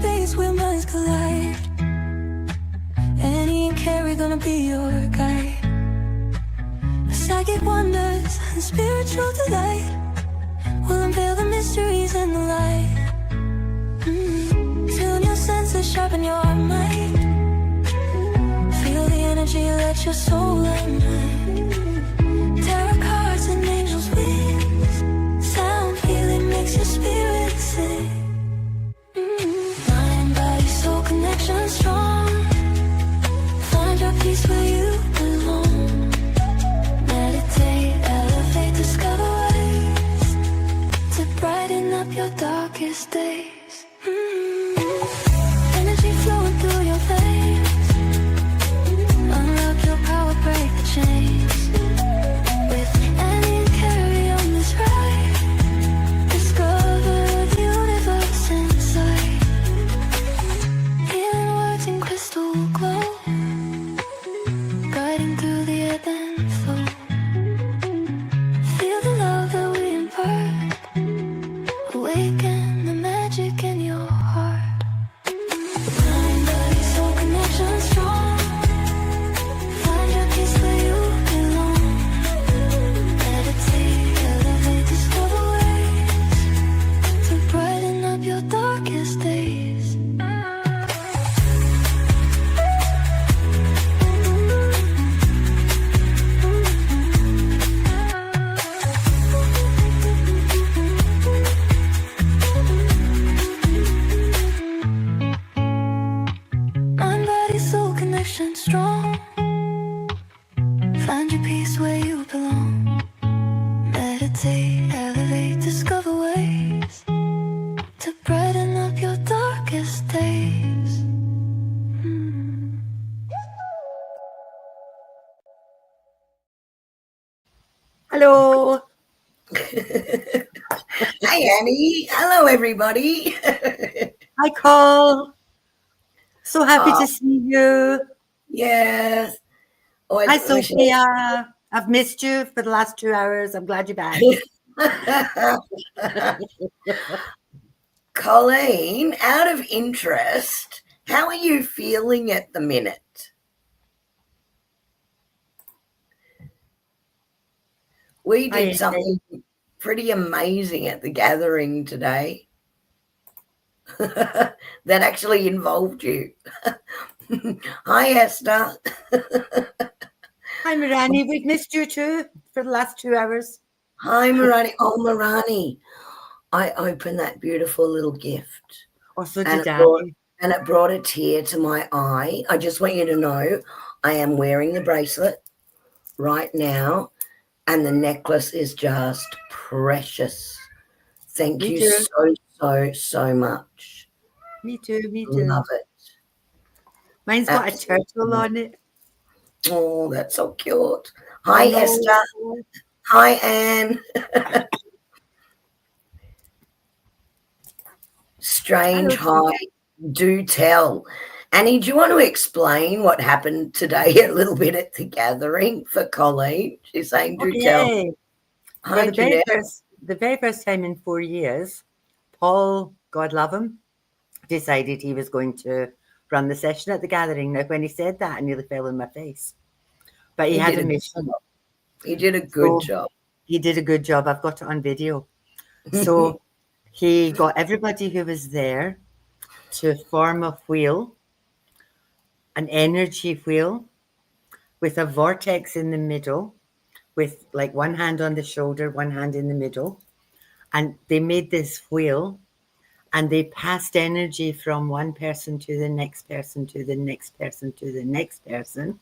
space where minds collide. Annie and Kerrie gonna be your guide. Psychic wonders and spiritual delight will unveil the mysteries in the light. Tune your senses, sharpen your mind. Feel the energy, let your soul unwind. Tarot cards and angels' wings. Sound healing makes your spirit sing. Mind, body, soul connection strong. Find your peace where you belong. Meditate, elevate, discover ways to brighten up your darkest days. Energy flowing through your veins. Unlock your power, break the chains. With Annie and Kerrie on this ride, discover the universe inside. Healing words in crystal glow, guiding through the ebb and flow. Feel the love that we impart. Awaken the magic in your heart. Mind, body, soul connection strong. Find your peace where you belong. Meditate, elevate, discover ways to brighten up your darkest days. Mind, body, soul connection strong. Find your peace where you belong. Meditate, elevate, discover ways to brighten up your darkest days. Hello. Hi, Annie. Hello, everybody. Hi, Cole. So happy to see you. Yes. Hi, Sophia. I've missed you for the last 2 hours. I'm glad you're back. Colleen, out of interest, how are you feeling at the minute? We did something pretty amazing at the gathering today that actually involved you. Hi, Esther. Hi, Mirani. We've missed you too for the last 2 hours. Hi, Mirani. Oh, Mirani. I opened that beautiful little gift. Oh, so did I. And it brought a tear to my eye. I just want you to know I am wearing the bracelet right now, and the necklace is just precious. Thank you so much. Me too. Me too. Love it. Mine's got a turtle on it. Oh, that's so cute. Hi, Esther. Hi, Anne. Strange hi. Do tell. Annie, do you want to explain what happened today a little bit at the gathering for Colleen? She's saying do tell. Yeah, the very first time in 4 years, Paul, God love him, decided he was going to run the session at the gathering. Now, when he said that, I nearly fell on my face. But he had a mission. He did a good job. He did a good job. I've got it on video. So he got everybody who was there to form a wheel, an energy wheel with a vortex in the middle, with like one hand on the shoulder, one hand in the middle. And they made this wheel, and they passed energy from one person to the next person, to the next person, to the next person.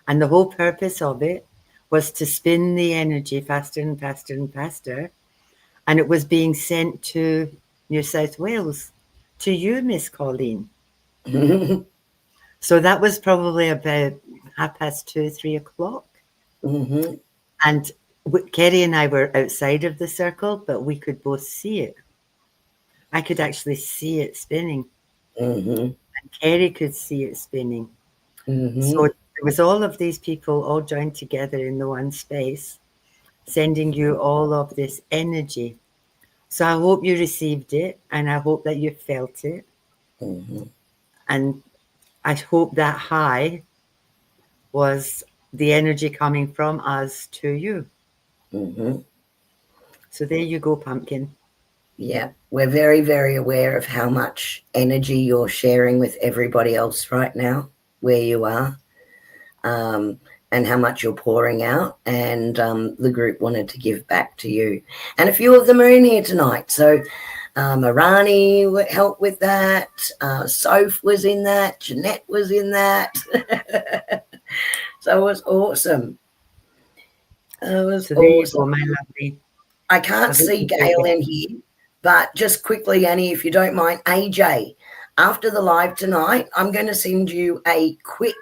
And the whole purpose of it was to spin the energy faster and faster and faster. And it was being sent to New South Wales, to you, Miss Colleen. So that was probably about 2:30, 3 o'clock. Mm-hmm. And Kerrie and I were outside of the circle, but we could both see it. I could actually see it spinning. Mm-hmm. And Kerrie could see it spinning. Mm-hmm. So there was all of these people all joined together in the one space, sending you all of this energy. So I hope you received it, and I hope that you felt it. Mm-hmm. And I hope that high was the energy coming from us to you. Mm-hmm. So there you go, pumpkin. Yeah, we're very, very aware of how much energy you're sharing with everybody else right now, where you are, and how much you're pouring out. And the group wanted to give back to you. And a few of them are in here tonight. So Arani helped with that. Soph was in that. Jeanette was in that. So it was awesome. It was So there you awesome. go, my lovely. I can't I hope see you feel Gail better. in here, but just quickly, Annie, if you don't mind, AJ, after the live tonight, I'm going to send you a quick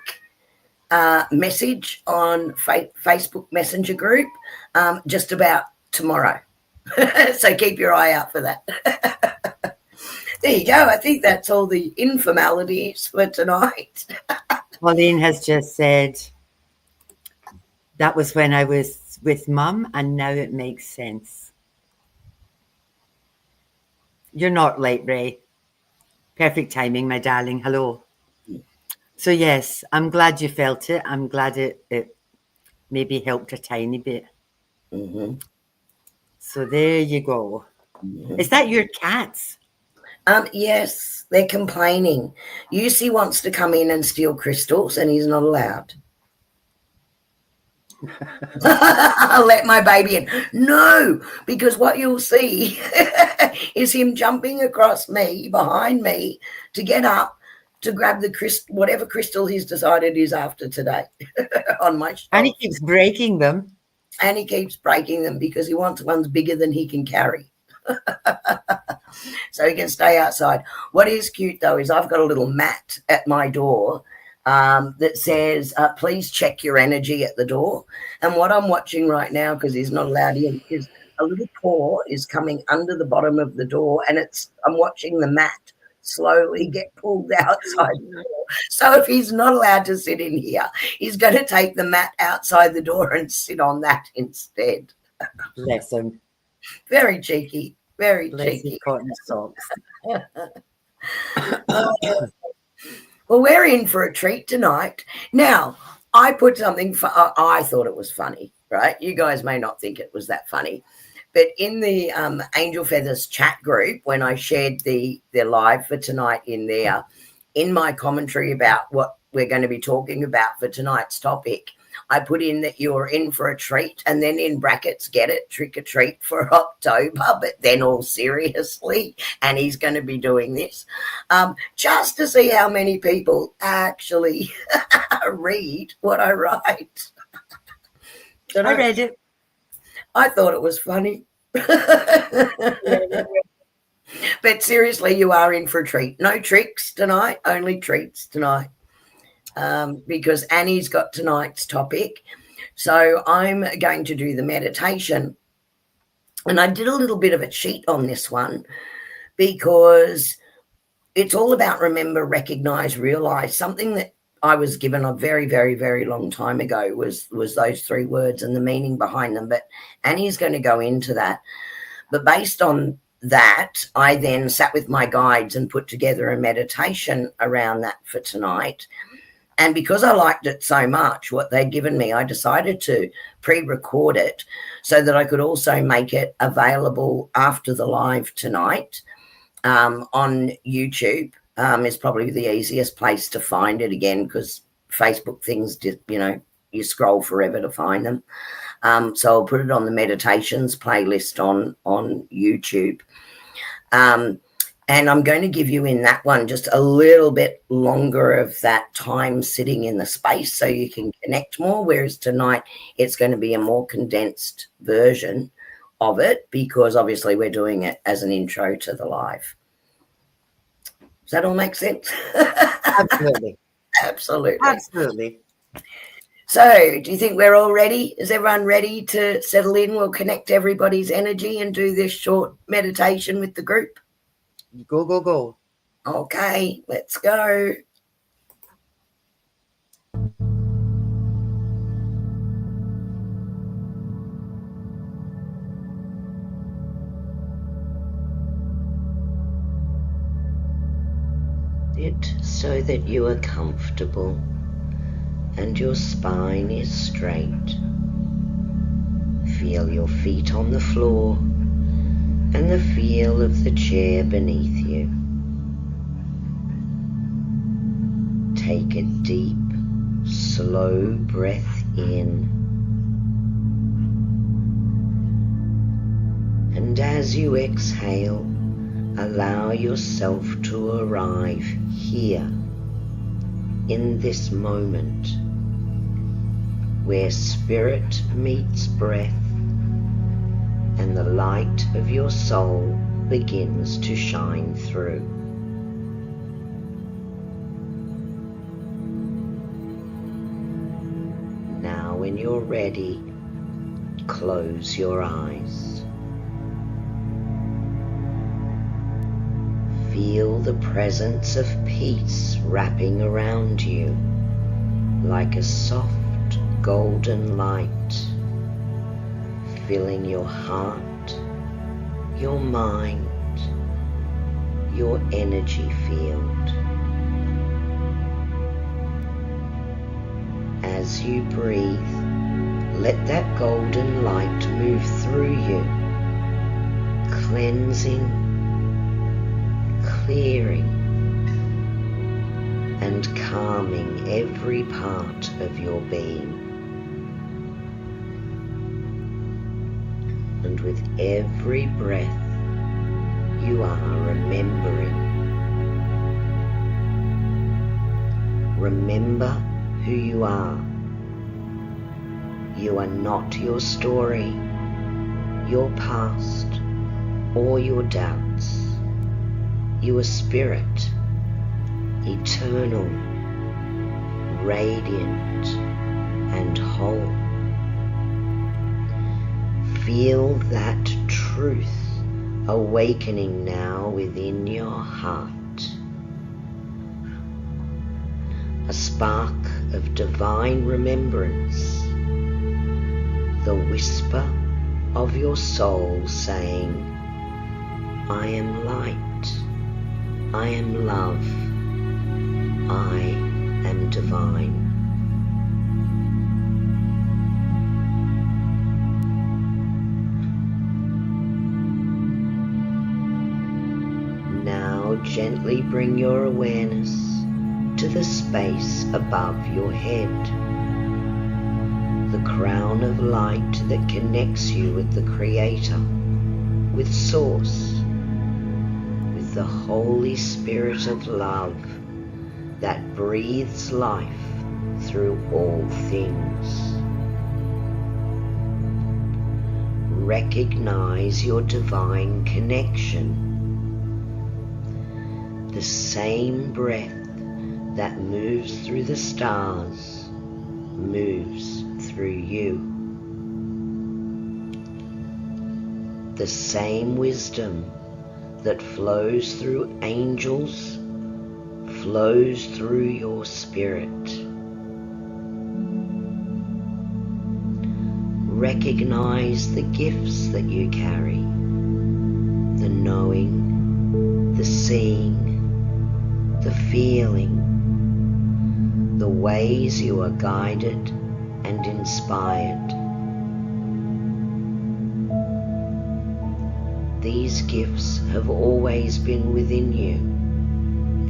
message on Facebook Messenger group just about tomorrow. So keep your eye out for that. There you go. I think that's all the informalities for tonight. Pauline has just said, that was when I was with Mum, and now it makes sense. You're not late, Ray. Perfect timing, my darling. Hello. So yes, I'm glad you felt it. I'm glad it maybe helped a tiny bit. Mm-hmm. So there you go. Mm-hmm. Is that your cats? Yes, they're complaining. Yusi wants to come in and steal crystals, and he's not allowed. I'll let my baby in. No, because what you'll see is him jumping across me, behind me, to get up to grab the whatever crystal he's decided he's after today on my And he shoulder. keeps breaking them. And he keeps breaking them because he wants ones bigger than he can carry. So he can stay outside. What is cute, though, is I've got a little mat at my door that says, please check your energy at the door. And what I'm watching right now, because he's not allowed in, is a little paw is coming under the bottom of the door, and I'm watching the mat slowly get pulled outside the door. So if he's not allowed to sit in here, he's going to take the mat outside the door and sit on that instead. Bless him. Very cheeky, very Bless his cheeky. cotton socks. Well, we're in for a treat tonight. Now, I put something I thought it was funny, right? You guys may not think it was that funny. But in the Angel Feathers chat group, when I shared the live for tonight in there, in my commentary about what we're going to be talking about for tonight's topic, I put in that you're in for a treat, and then in brackets, get it, trick or treat for October, but then all seriously, and he's going to be doing this, just to see how many people actually read what I write. I read it. I thought it was funny. But seriously, you are in for a treat. No tricks tonight, only treats tonight. Because Annie's got tonight's topic. So I'm going to do the meditation. And I did a little bit of a cheat on this one because it's all about remember, recognize, realize. Something that I was given a very, very, very long time ago was those 3 words and the meaning behind them. But Annie's going to go into that. But based on that, I then sat with my guides and put together a meditation around that for tonight. And because I liked it so much, what they'd given me, I decided to pre-record it so that I could also make it available after the live tonight on YouTube. Is probably the easiest place to find it again, because Facebook things, you scroll forever to find them. So I'll put it on the meditations playlist on YouTube. And I'm going to give you in that one just a little bit longer of that time sitting in the space so you can connect more, whereas tonight it's going to be a more condensed version of it because obviously we're doing it as an intro to the live. Does that all make sense? Absolutely. Absolutely. Absolutely. So do you think we're all ready? Is everyone ready to settle in? We'll connect everybody's energy and do this short meditation with the group. Go, go, go. Okay, let's go. head so that you are comfortable and your spine is straight. Feel your feet on the floor and the feel of the chair beneath you. Take a deep, slow breath in, and as you exhale, allow yourself to arrive here in this moment where spirit meets breath and the light of your soul begins to shine through. Now, when you're ready, close your eyes. Feel the presence of peace wrapping around you like a soft golden light, filling your heart, your mind, your energy field. As you breathe, let that golden light move through you, cleansing, clearing, and calming every part of your being. And with every breath, you are remembering. Remember who you are. You are not your story, your past, or your doubts. You are spirit, eternal, radiant, and whole. Feel that truth awakening now within your heart. A spark of divine remembrance, the whisper of your soul saying, I am light, I am love, I am divine. Now gently bring your awareness to the space above your head, the crown of light that connects you with the Creator, with Source, with the Holy Spirit of love that breathes life through all things. Recognize your divine connection. The same breath that moves through the stars moves through you. The same wisdom that flows through angels flows through your spirit. Recognize the gifts that you carry, the knowing, the seeing, the feeling, the ways you are guided and inspired. These gifts have always been within you,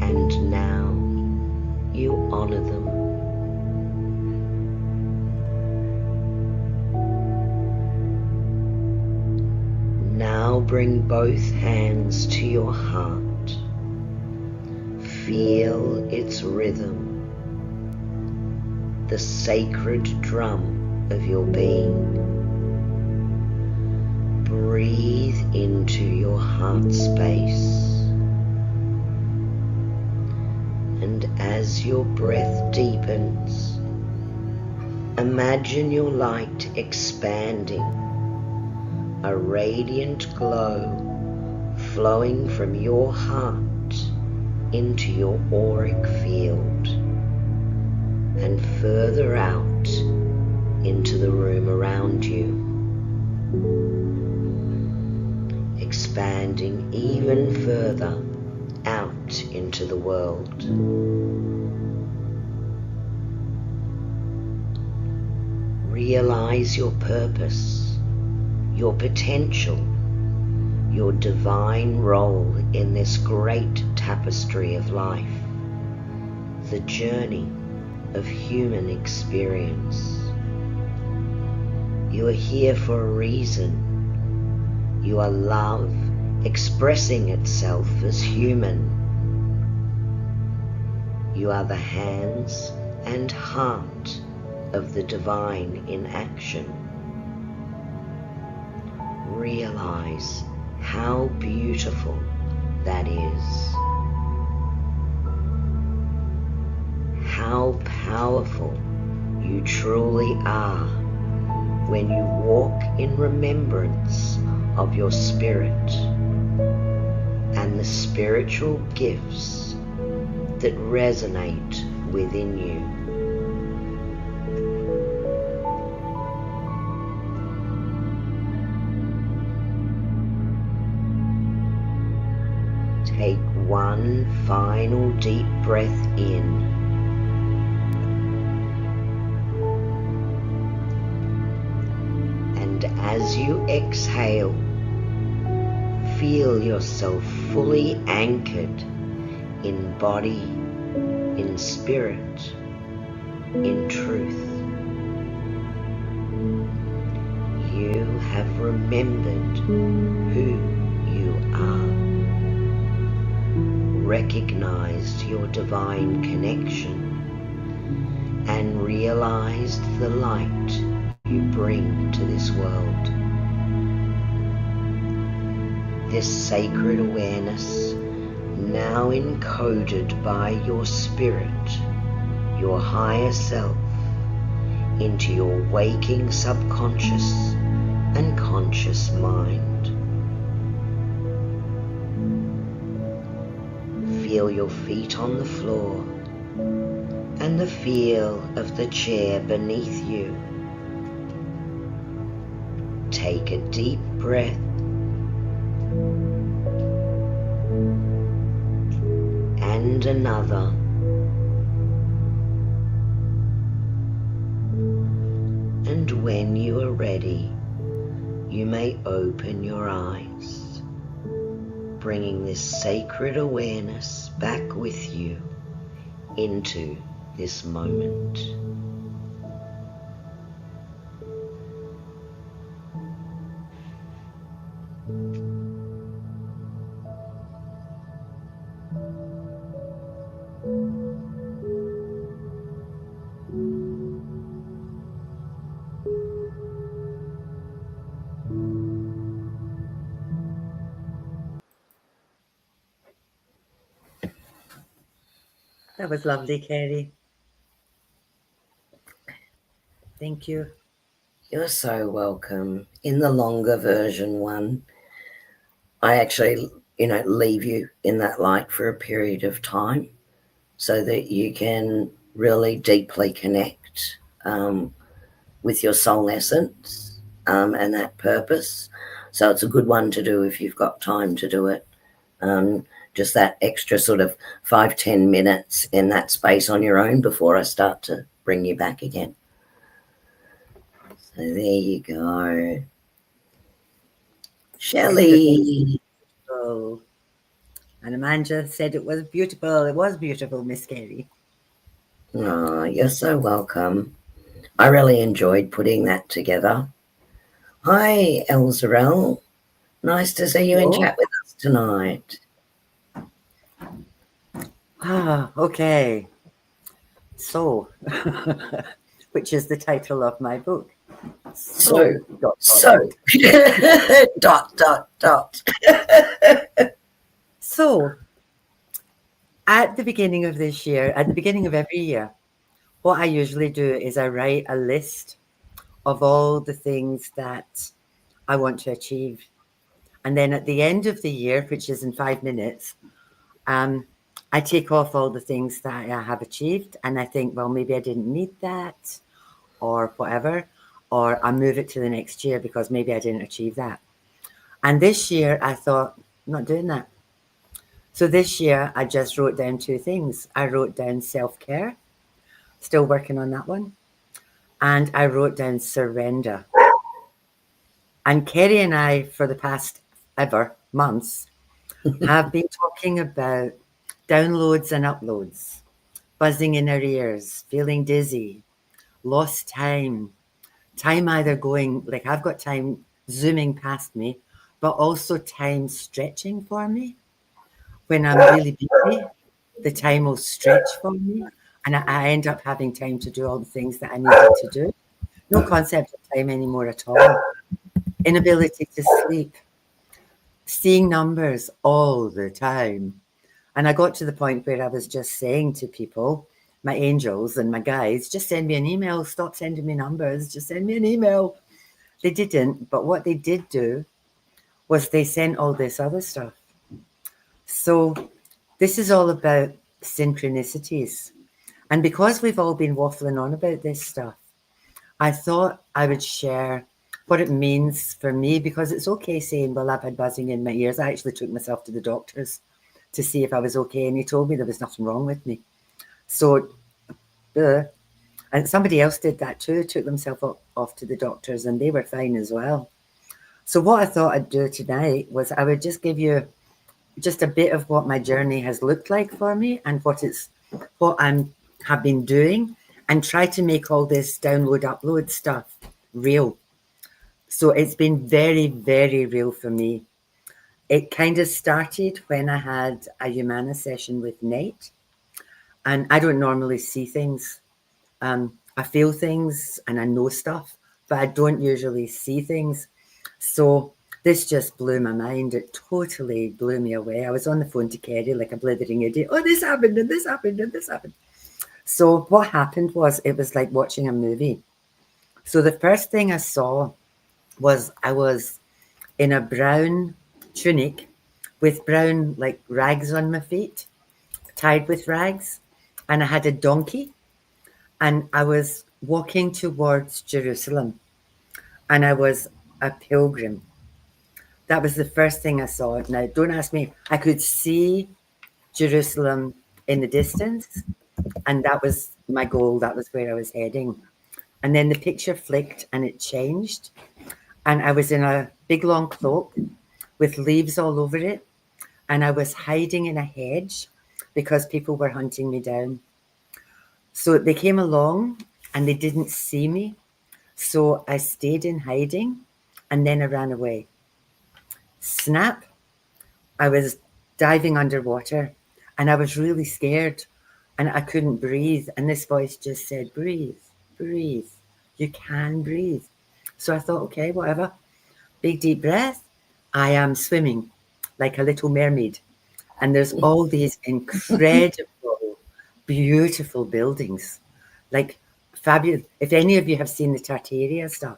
and now you honor them. Now bring both hands to your heart. Feel its rhythm, the sacred drum of your being. Breathe into your heart space, and as your breath deepens, imagine your light expanding, a radiant glow flowing from your heart into your auric field and further out into the room around you, expanding even further out out into the world. Realize your purpose, your potential, your divine role in this great tapestry of life, the journey of human experience. You are here for a reason. You are love expressing itself as human. You are the hands and heart of the divine in action. Realize how beautiful that is. How powerful you truly are when you walk in remembrance of your spirit and the spiritual gifts that resonate within you. Take one final deep breath in. And as you exhale, feel yourself fully anchored in body, in spirit, in truth. You have remembered who you are, recognized your divine connection, and realized the light you bring to this world. This sacred awareness, now encoded by your spirit, your higher self, into your waking subconscious and conscious mind. Feel your feet on the floor and the feel of the chair beneath you. Take a deep breath and another. And when you are ready, you may open your eyes, bringing this sacred awareness back with you into this moment. That was lovely, Kerrie. Thank you. You're so welcome. In the longer version one, I actually, leave you in that light for a period of time so that you can really deeply connect with your soul essence and that purpose. So it's a good one to do if you've got time to do it. Just that extra sort of 5-10 minutes in that space on your own before I start to bring you back again. So there you go. Shelley. Oh. And Amanda said it was beautiful. It was beautiful, Miss Kerrie. Oh, you're so welcome. I really enjoyed putting that together. Hi, Elzarel. Nice to see you in chat with us tonight. Okay. So, which is the title of my book. So, dot. So, at the beginning of this year, at the beginning of every year, what I usually do is I write a list of all the things that I want to achieve. And then at the end of the year, which is in 5 minutes, I take off all the things that I have achieved. And I think, well, maybe I didn't need that or whatever. Or I move it to the next year because maybe I didn't achieve that. And this year I thought, I'm not doing that. So this year, I just wrote down 2 things. I wrote down self-care, still working on that one, and I wrote down surrender. And Kerrie and I, for the past months, have been talking about downloads and uploads, buzzing in our ears, feeling dizzy, lost time, time either going, like I've got time zooming past me, but also time stretching for me. When I'm really busy, the time will stretch for me, and I end up having time to do all the things that I needed to do. No concept of time anymore at all. Inability to sleep, seeing numbers all the time. And I got to the point where I was just saying to people, my angels and my guides, just send me an email, stop sending me numbers, just send me an email. They didn't, but what they did do was they sent all this other stuff. So this is all about synchronicities. And because we've all been waffling on about this stuff, I thought I would share what it means for me, because it's okay saying, well, I've had buzzing in my ears. I actually took myself to the doctors to see if I was okay, and he told me there was nothing wrong with me. So, and somebody else did that too, took themselves off to the doctors, and they were fine as well. So what I thought I'd do tonight was I would just give you just a bit of what my journey has looked like for me and what I have been doing, and try to make all this download upload stuff real. So it's been very, very real for me. It kind of started when I had a Umana session with Nate, and I don't normally see things. I feel things and I know stuff, but I don't usually see things. So this just blew my mind. It totally blew me away. I was on the phone to Kerrie like a blithering idiot. Oh, this happened and this happened and this happened. So what happened was, it was like watching a movie. So the first thing I saw was I was in a brown tunic with brown like rags on my feet, tied with rags, and I had a donkey, and I was walking towards Jerusalem, and I was a pilgrim. That was the first thing I saw. Now, don't ask me. I could see Jerusalem in the distance, and that was my goal. That was where I was heading. And then the picture flicked and it changed. And I was in a big long cloak with leaves all over it. And I was hiding in a hedge because people were hunting me down. So they came along and they didn't see me. So I stayed in hiding, and then I ran away. Snap, I was diving underwater, and I was really scared, and I couldn't breathe. And this voice just said, breathe, breathe. You can breathe. So I thought, okay, whatever. Big deep breath. I am swimming like a little mermaid. And there's all these incredible, beautiful buildings, like fabulous. If any of you have seen the Tartaria stuff,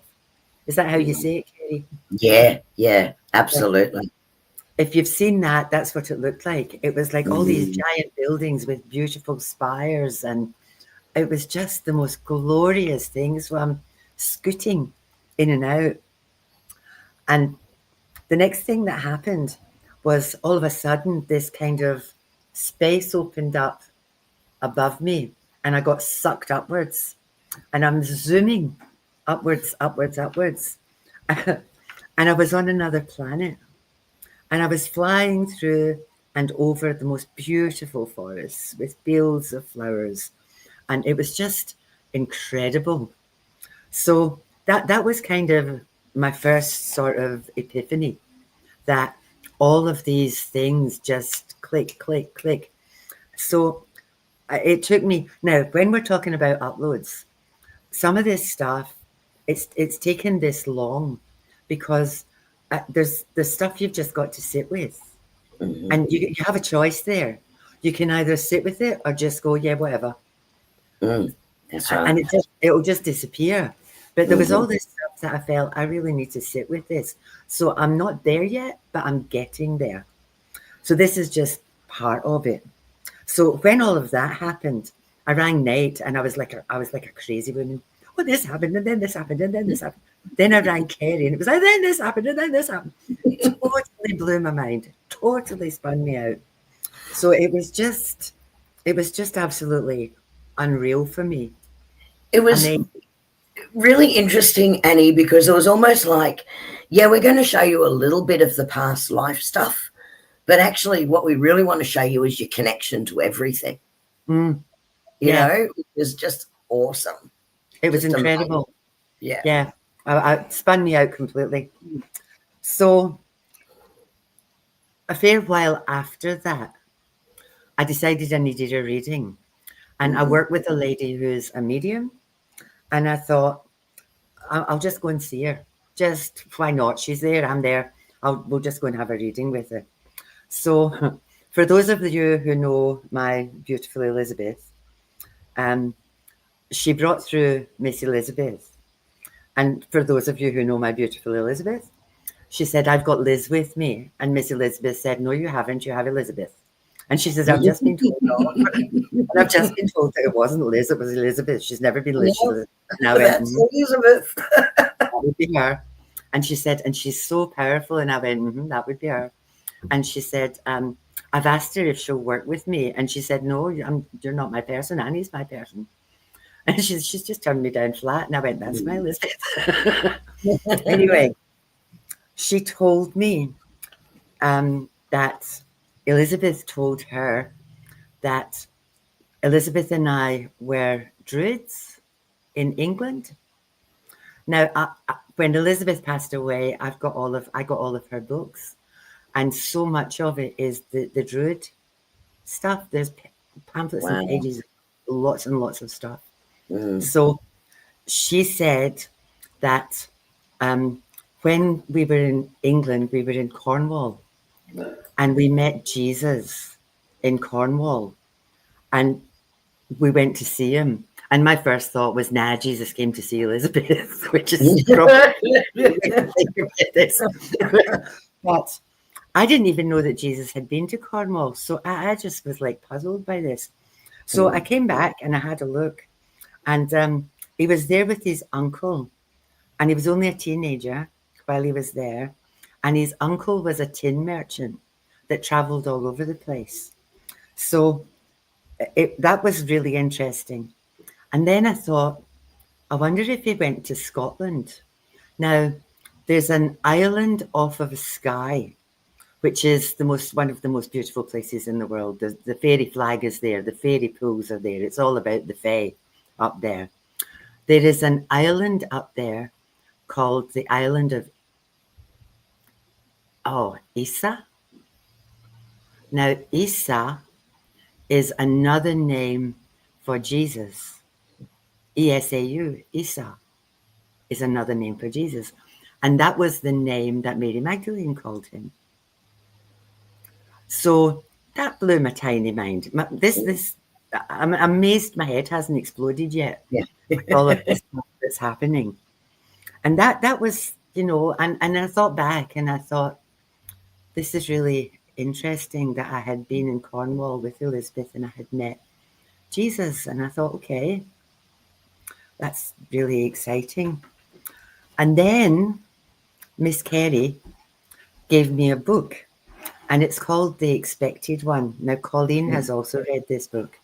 is that how you say it, Kerrie? Yeah, absolutely. If you've seen that, that's what it looked like. It was like all these giant buildings with beautiful spires, and it was just the most glorious thing. So I'm scooting in and out. And the next thing that happened was, all of a sudden, this kind of space opened up above me, and I got sucked upwards, and I'm zooming upwards, upwards, upwards. And I was on another planet, and I was flying through and over the most beautiful forests with fields of flowers, and it was just incredible. So that was kind of my first sort of epiphany, that all of these things just click, click, click. So it took me, now when we're talking about uploads, some of this stuff, it's taken this long because there's stuff you've just got to sit with. And you have a choice there. You can either sit with it or just go, yeah, whatever. That's right. And it'll just disappear. But there was all this stuff that I felt, I really need to sit with this. So I'm not there yet, but I'm getting there. So this is just part of it. So when all of that happened, I rang Nate, and I was like a crazy woman. Oh, this happened, and then this happened, and then this happened. Then I rang Kerrie, and it was like, then this happened, and then this happened. Totally blew my mind. Totally spun me out. So it was just absolutely unreal for me. It And was then, really interesting, Annie, because it was almost like, yeah, we're going to show you a little bit of the past life stuff, but actually, what we really want to show you is your connection to everything. mm, You yeah, know, it was just awesome. it was Just amazing. incredible. Yeah. Yeah, I spun me out completely. So a fair while after that, I decided I needed a reading. And I Mhm. worked with a lady who's a medium. And I thought, I'll just go and see her. Just why not? She's there, I'm there. We'll just go and have a reading with her. So, for those of you who know my beautiful Elizabeth, um, she brought through Miss Elizabeth. And for those of you who know my beautiful Elizabeth, she said, I've got Liz with me. And Miss Elizabeth said, no, you haven't. You have Elizabeth. And she says, I've just been told off. And I've just been told that it wasn't Liz, it was Elizabeth. She's never been Liz. She's Yeah, Liz. And I went, that's Elizabeth. that would be her. And she said, and she's so powerful. And I went, that would be her. And she said, I've asked her if she'll work with me. And she said, no, you're not my person. Annie's my person. And she's just turned me down flat. And I went, that's my Elizabeth. Anyway, she told me that Elizabeth told her that Elizabeth and I were Druids in England. Now, when Elizabeth passed away, I got all of her books, and so much of it is the Druid stuff. There's pamphlets and Wow. pages, lots and lots of stuff. Mm. So she said that when we were in England, we were in Cornwall, and we met Jesus in Cornwall, and we went to see him. And my first thought was, nah, Jesus came to see Elizabeth, which is probably this. But I didn't even know that Jesus had been to Cornwall. So I just was like puzzled by this. So I came back and I had a look. And he was there with his uncle. And he was only a teenager while he was there. And his uncle was a tin merchant that traveled all over the place. So that was really interesting. And then I thought, I wonder if he went to Scotland. Now, there's an island off of Skye, which is one of the most beautiful places in the world. The fairy flag is there. The fairy pools are there. It's all about the fae up there. There is an island up there called the island of Isa. Now, Isa is another name for Jesus. ESAU, Isa, is another name for Jesus. And that was the name that Mary Magdalene called him. So that blew my tiny mind. I'm amazed my head hasn't exploded yet with all of this stuff that's happening. And that was, and I thought back and I thought, this is really interesting that I had been in Cornwall with Elizabeth and I had met Jesus. And I thought, okay, that's really exciting. And then Miss Kerrie gave me a book, and it's called The Expected One. Now, Colleen has also read this book.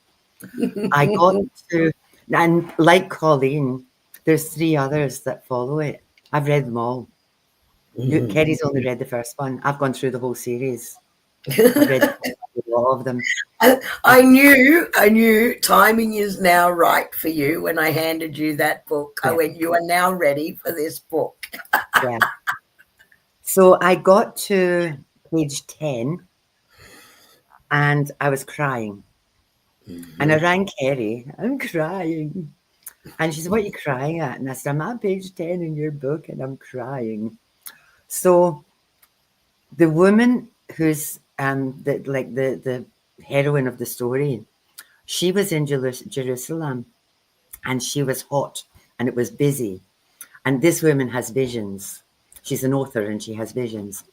I got to, and like Colleen, there's 3 others that follow it. I've read them all. Kerrie's only read the first one. I've gone through the whole series. I've read a lot of them. I knew timing is now right for you when I handed you that book. I went, you are now ready for this book. Yeah. So I got to page 10 and I was crying. And I rang Kerrie, I'm crying. And she said, what are you crying at? And I said, I'm at page 10 in your book and I'm crying. So the woman who's the heroine of the story, she was in Jerusalem and she was hot and it was busy. And this woman has visions. She's an author and she has visions.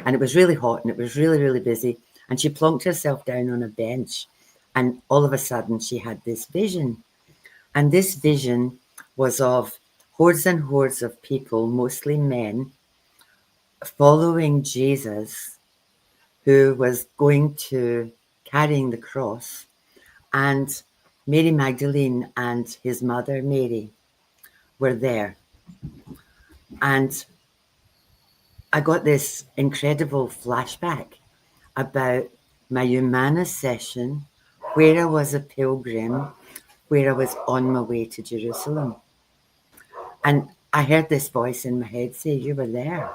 And it was really hot and it was really, really busy. And she plonked herself down on a bench. And all of a sudden she had this vision. And this vision was of hordes and hordes of people, mostly men, following Jesus, who was going to carrying the cross, and Mary Magdalene and his mother Mary were there. And I got this incredible flashback about my Umana session, where I was a pilgrim, where I was on my way to Jerusalem. And I heard this voice in my head say, "You were there."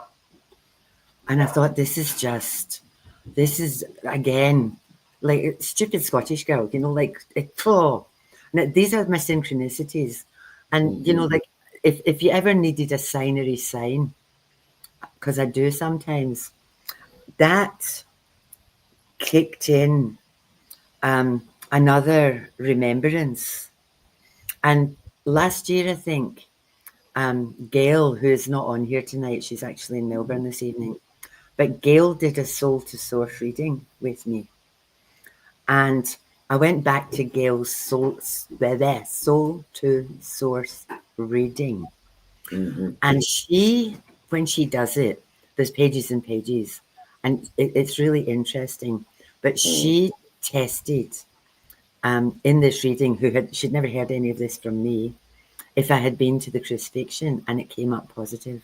And I thought, this is again, like a stupid Scottish girl, like, these are my synchronicities. And, like, if you ever needed a signery sign, because I do sometimes, that kicked in another remembrance. And last year, I think, Gail, who's not on here tonight, she's actually in Melbourne this evening, but Gail did a soul to source reading with me. And I went back to Gail's soul to source reading. And when she does it, there's pages and pages, and it's really interesting. But she tested in this reading, she'd never heard any of this from me, if I had been to the crucifixion, and it came up positive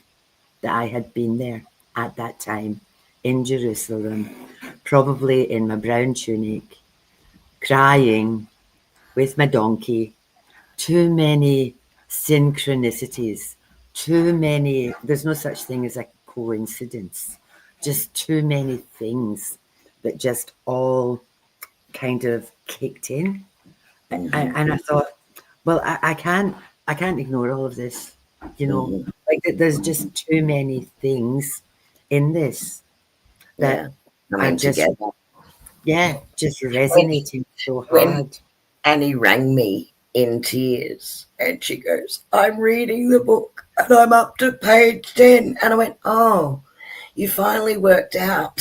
that I had been there at that time in Jerusalem, probably in my brown tunic, crying with my donkey. Too many synchronicities, there's no such thing as a coincidence, just too many things that just all kind of kicked in. And I thought, well, I can't ignore all of this, like there's just too many things in this that are just, just resonating so When hard. Annie rang me in tears and she goes, "I'm reading the book and I'm up to page 10. And I went, "Oh, you finally worked out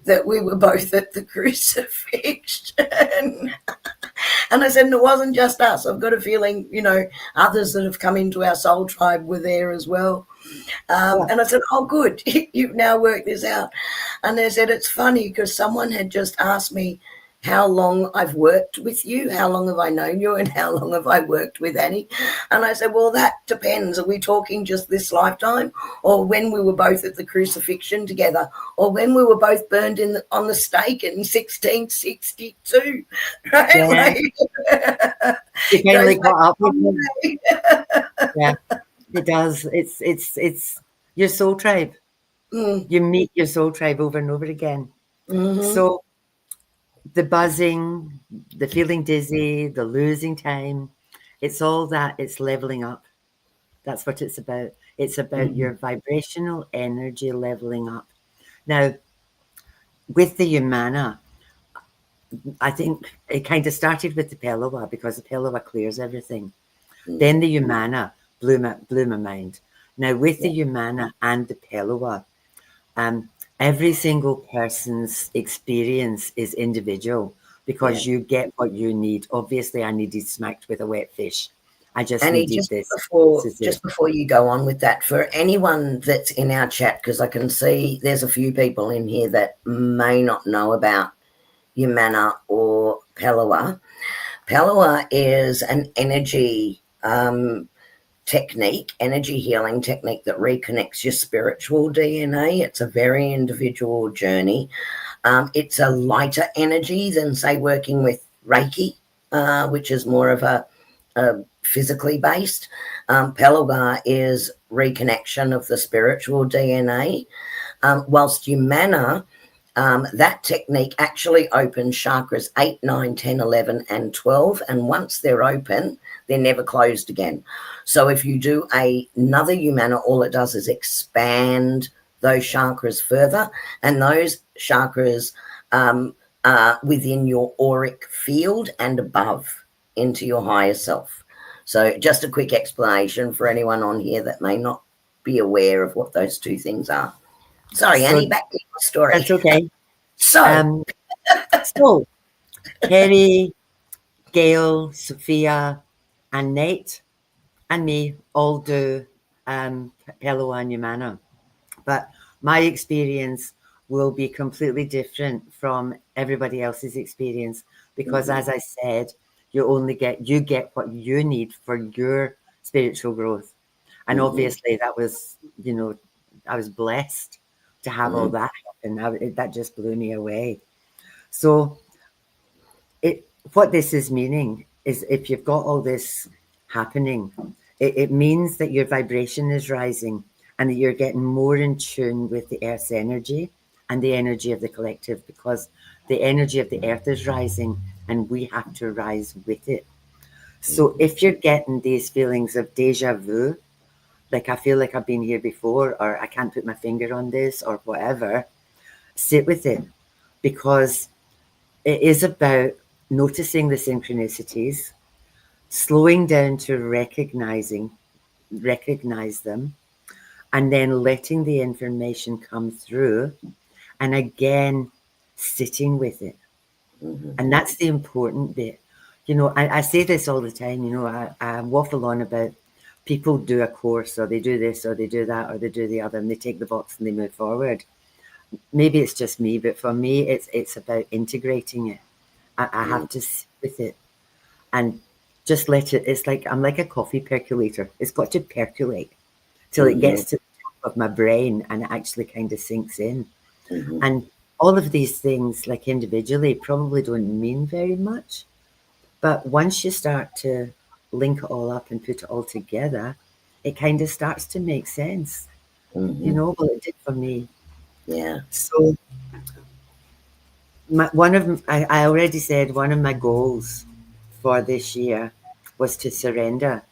that we were both at the crucifixion." And I said, and it wasn't just us. I've got a feeling, others that have come into our soul tribe were there as well. And I said, "Oh, good, you've now worked this out." And they said, it's funny because someone had just asked me how long I've worked with you, how long have I known you, and how long have I worked with Annie? And I said, well, that depends. Are we talking just this lifetime, or when we were both at the crucifixion together, or when we were both burned on the stake in 1662? Right? Yeah. You finally caught up with me. Yeah, it does. It's your soul tribe. You meet your soul tribe over and over again. So the buzzing, the feeling dizzy, the losing time, it's all that. It's leveling up. That's what it's about. It's about your vibrational energy leveling up. Now, with the Umana, I think it kind of started with the Pelawa, because the Pelawa clears everything. Then the Umana blew my mind. Now, with the Umana and the Pelawa, every single person's experience is individual, because you get what you need. Obviously, I needed smacked with a wet fish. I just Annie, needed this. Just before you go on with that, for anyone that's in our chat, because I can see there's a few people in here that may not know about Umana or Pelawa. Pelawa is an energy technique, energy healing technique that reconnects your spiritual DNA. It's a very individual journey. It's a lighter energy than, say, working with Reiki, which is more of a physically based. Pelawa is reconnection of the spiritual DNA. Whilst Umana, that technique actually opens chakras 8, 9, 10, 11, and 12. And once they're open, they're never closed again. So if you do another Umana, all it does is expand those chakras further. And those chakras are within your auric field and above into your higher self. So just a quick explanation for anyone on here that may not be aware of what those two things are. Sorry, Annie, back to your story. That's okay. So, Kerrie, Gail, Sophia, and Nate, and me all do Pelawa and Umana. But my experience will be completely different from everybody else's experience, because as I said, you get what you need for your spiritual growth. And obviously that was, you know, I was blessed to have all that happen. That just blew me away. So what this is meaning is, if you've got all this happening, it means that your vibration is rising and that you're getting more in tune with the earth's energy and the energy of the collective, because the energy of the earth is rising and we have to rise with it. So if you're getting these feelings of deja vu, like I feel like I've been here before, or I can't put my finger on this, or whatever, sit with it, because it is about noticing the synchronicities, slowing down to recognize them, and then letting the information come through, and again sitting with it. And that's the important bit. You know, I say this all the time, you know, I waffle on about people do a course, or they do this, or they do that, or they do the other, and they take the box and they move forward. Maybe it's just me, but for me, it's about integrating it. I have to sit with it and just let it. It's like I'm like a coffee percolator. It's got to percolate till it gets to the top of my brain and it actually kind of sinks in. And all of these things, like individually, probably don't mean very much. But once you start to link it all up and put it all together, it kind of starts to make sense. You know, well, it did for me. Yeah. So I already said one of my goals for this year was to surrender.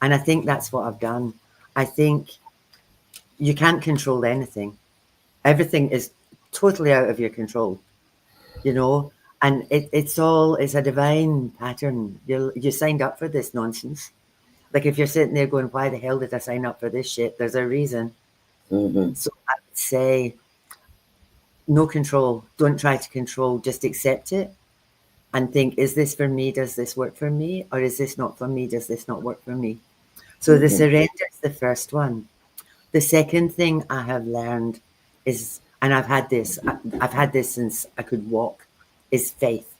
And I think that's what I've done. I think you can't control anything. Everything is totally out of your control, you know, and it's a divine pattern. You signed up for this nonsense. Like if you're sitting there going, why the hell did I sign up for this shit? There's a reason. So I would say no control. Don't try to control. Just accept it and think, is this for me? Does this work for me? Or is this not for me? Does this not work for me? So the surrender is the first one. The second thing I have learned is, and I've had this since I could walk, is faith.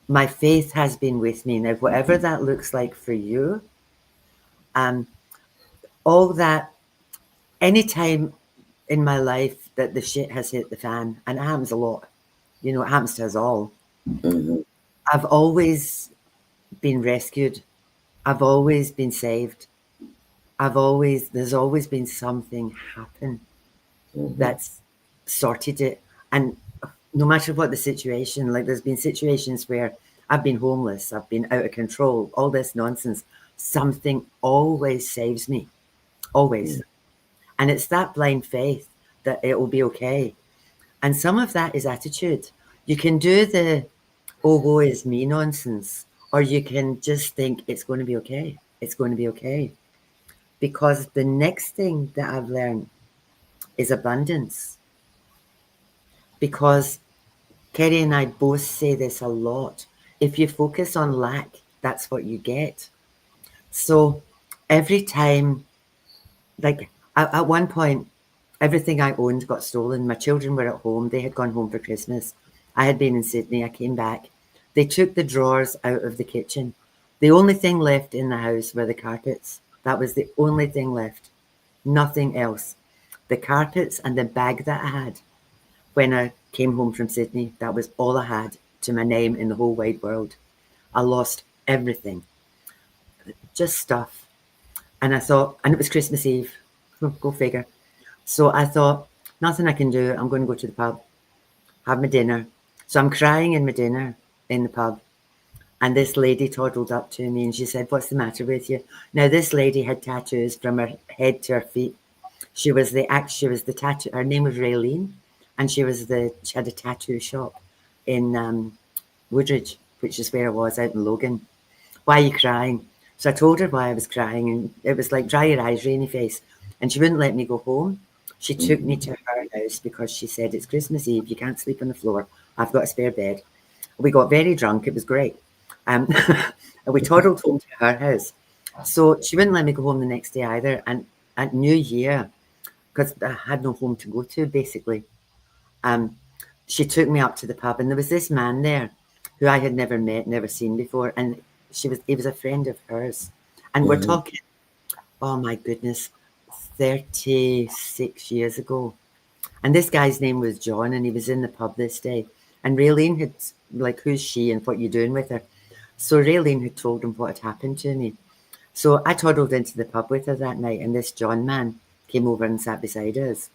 My faith has been with me. Now, whatever that looks like for you, all that, anytime in my life that the shit has hit the fan, and it happens a lot, you know, it happens to us all, I've always been rescued. I've always been saved. There's always been something happen that's sorted it. And no matter what the situation, like there's been situations where I've been homeless, I've been out of control, all this nonsense. Something always saves me, always. And it's that blind faith that it will be okay. And some of that is attitude. You can do the, oh, woe is me nonsense, or you can just think it's going to be okay. It's going to be okay. Because the next thing that I've learned is abundance. Because Kerrie and I both say this a lot. If you focus on lack, that's what you get. So every time, like at one point, everything I owned got stolen. My children were at home. They had gone home for Christmas. I had been in Sydney. I came back. They took the drawers out of the kitchen. The only thing left in the house were the carpets. That was the only thing left. Nothing else. The carpets and the bag that I had when I came home from Sydney, that was all I had to my name in the whole wide world. I lost everything. Just stuff. And I thought, and it was Christmas Eve. Go figure. So I thought, nothing I can do. I'm going to go to the pub, have my dinner. So I'm crying in my dinner in the pub. And this lady toddled up to me and she said, what's the matter with you? Now, this lady had tattoos from her head to her feet. She was the tattoo, her name was Raylene, and she had a tattoo shop in Woodridge, which is where I was out in Logan. Why are you crying? So I told her why I was crying, and it was like, dry your eyes, rainy face. And she wouldn't let me go home. She took me to her house because she said, it's Christmas Eve, you can't sleep on the floor. I've got a spare bed. We got very drunk. It was great. And we toddled home to her house. So she wouldn't let me go home the next day either. And at New Year, because I had no home to go to, basically, she took me up to the pub, and there was this man there who I had never met, never seen before, and he was a friend of hers, and we're talking, oh my goodness, 36 years ago. And this guy's name was John, and he was in the pub this day. And Raylene had, like, who's she and what you doing with her? So Raylene had told him what had happened to me. So I toddled into the pub with her that night, and this John man came over and sat beside us.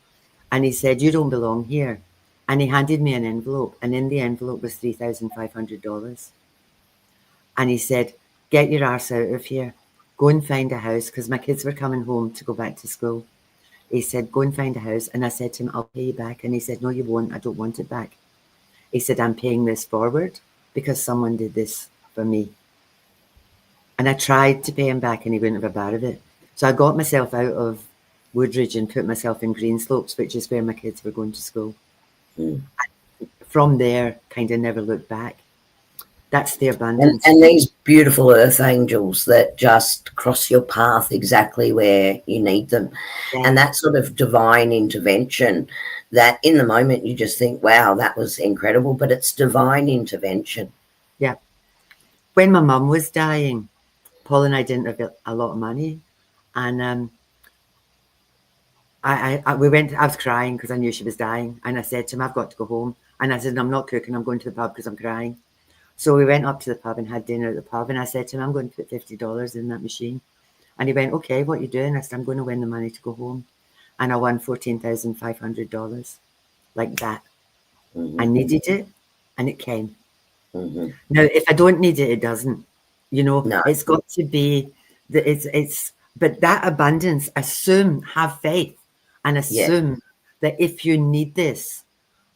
And he said, "You don't belong here." And he handed me an envelope, and in the envelope was $3,500. And he said, "Get your arse out of here. Go and find a house," because my kids were coming home to go back to school. He said, "Go and find a house." And I said to him, "I'll pay you back." And he said, "No, you won't. I don't want it back." He said, "I'm paying this forward because someone did this for me." And I tried to pay him back, and he wouldn't have a bar of it. So I got myself out of Woodridge and put myself in Greenslopes, which is where my kids were going to school. From there, kind of never looked back. That's the abundance. And these beautiful earth angels that just cross your path exactly where you need them. Yeah. And that sort of divine intervention that in the moment you just think, wow, that was incredible, but it's divine intervention. Yeah. When my mum was dying, Paul and I didn't have a lot of money. And I was crying because I knew she was dying. And I said to him, "I've got to go home." And I said, "I'm not cooking. I'm going to the pub because I'm crying." So we went up to the pub and had dinner at the pub. And I said to him, "I'm going to put $50 in that machine." And he went, "Okay, what are you doing?" I said, "I'm going to win the money to go home." And I won $14,500 like that. I needed it, and it came. Now, if I don't need it, it doesn't. You know, No. it's got to be that but that abundance, have faith and assume that if you need this,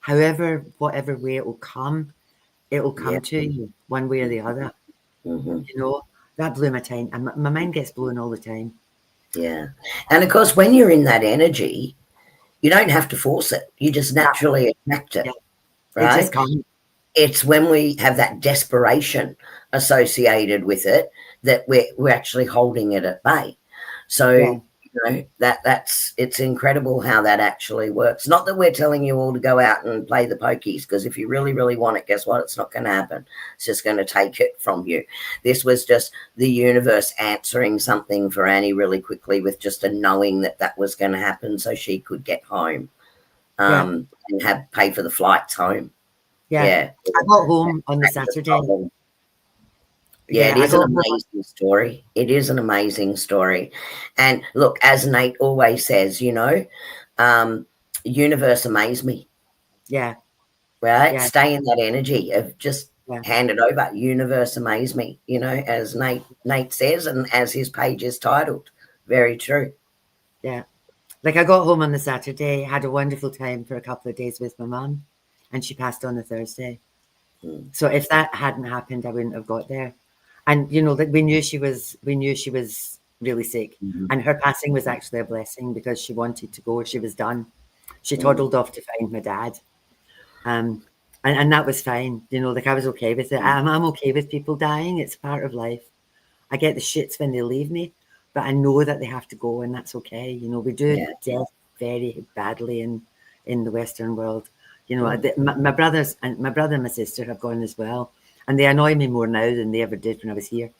whatever way it will come to you one way or the other. You know, that blew my time. And my mind gets blown all the time. Yeah. And of course, when you're in that energy, you don't have to force it. You just naturally attract it. Yeah. Right? It just comes. It's when we have that desperation associated with it that we're actually holding it at bay. So you know it's incredible how that actually works. Not that we're telling you all to go out and play the pokies, because if you really, really want it, guess what? It's not going to happen. It's just going to take it from you. This was just the universe answering something for Annie really quickly with just a knowing that was going to happen, so she could get home and pay for the flights home. Yeah. I got home on the Saturday. Yeah, it is an amazing story. It is an amazing story. And look, as Nate always says, you know, universe amaze me. Yeah. Right? Yeah. Stay in that energy of just hand it over. Universe amaze me, you know, as Nate says, and as his page is titled. Very true. Yeah. Like, I got home on the Saturday, had a wonderful time for a couple of days with my mum, and she passed on the Thursday. So if that hadn't happened, I wouldn't have got there. And, you know, like, we knew she was really sick, and her passing was actually a blessing because she wanted to go. She was done. She toddled off to find my dad. And that was fine. You know, like, I was okay with it. I'm okay with people dying. It's part of life. I get the shits when they leave me, but I know that they have to go, and that's okay. You know, we do death very badly in the Western world. You know, my brother and my sister have gone as well, and they annoy me more now than they ever did when I was here.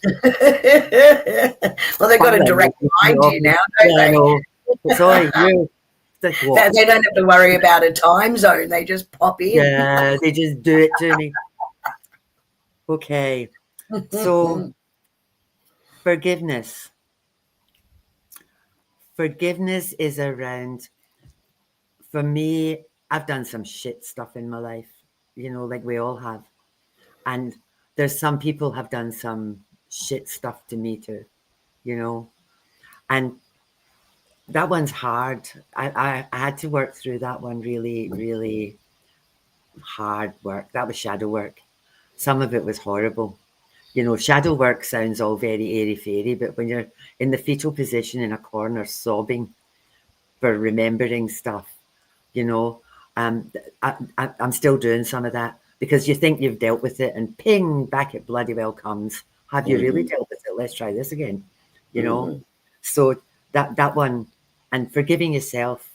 Well, they've got a direct line to you now, don't they? Sorry, you. They don't have to worry about a time zone. They just pop in. Yeah, they just do it to me. Okay, so forgiveness. Forgiveness is around, for me, I've done some shit stuff in my life, you know, like we all have. And there's some people have done some shit stuff to me too, you know. And that one's hard. I had to work through that one, really, really hard work. That was shadow work. Some of it was horrible. You know, shadow work sounds all very airy-fairy, but when you're in the fetal position in a corner sobbing for remembering stuff, you know, I'm still doing some of that because you think you've dealt with it and ping, back it bloody well comes. Have you really dealt with it? Let's try this again, you know? So that one, and forgiving yourself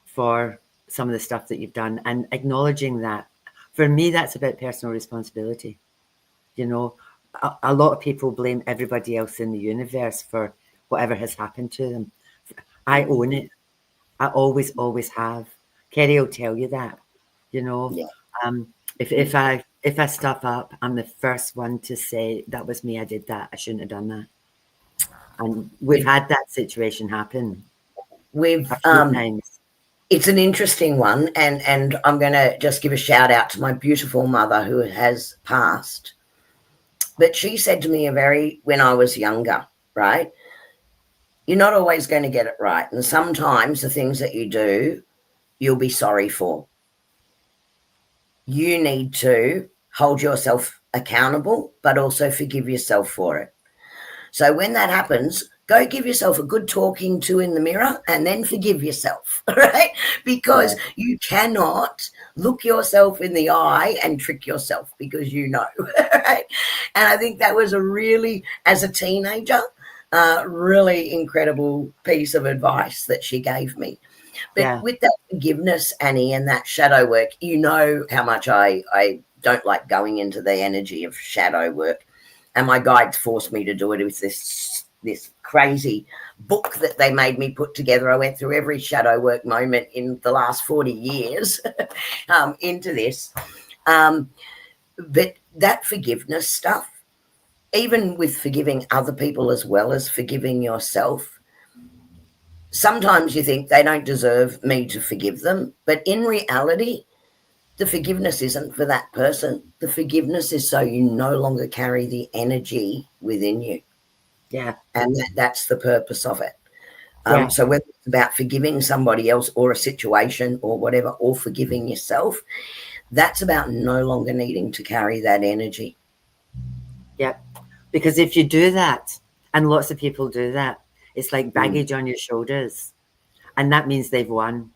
for some of the stuff that you've done and acknowledging that. For me, that's about personal responsibility. You know, a lot of people blame everybody else in the universe for whatever has happened to them. I own it. I always have. Kerrie will tell you that. You know, Yeah. if I stuff up, I'm the first one to say that was me. I did that. I shouldn't have done that. And we've had that situation happen We've a few times. it's an interesting one, and I'm going to just give a shout out to my beautiful mother who has passed. But she said to me when I was younger, right? You're not always going to get it right, and sometimes the things that you do, you'll be sorry for. You need to hold yourself accountable, but also forgive yourself for it. So when that happens, go give yourself a good talking to in the mirror and then forgive yourself, right? Because you cannot look yourself in the eye and trick yourself because you know, right? And I think that was a really, as a teenager, really incredible piece of advice that she gave me. But with that forgiveness, Annie, and that shadow work, you know how much I don't like going into the energy of shadow work. And my guides forced me to do it with this crazy book that they made me put together. I went through every shadow work moment in the last 40 years into this. But that forgiveness stuff, even with forgiving other people as well as forgiving yourself, sometimes you think they don't deserve me to forgive them. But in reality, the forgiveness isn't for that person. The forgiveness is so you no longer carry the energy within you. Yeah. And that's the purpose of it. Yeah. So whether it's about forgiving somebody else or a situation or whatever, or forgiving yourself, that's about no longer needing to carry that energy. Yeah. Because if you do that, and lots of people do that, it's like baggage on your shoulders. And that means they've won.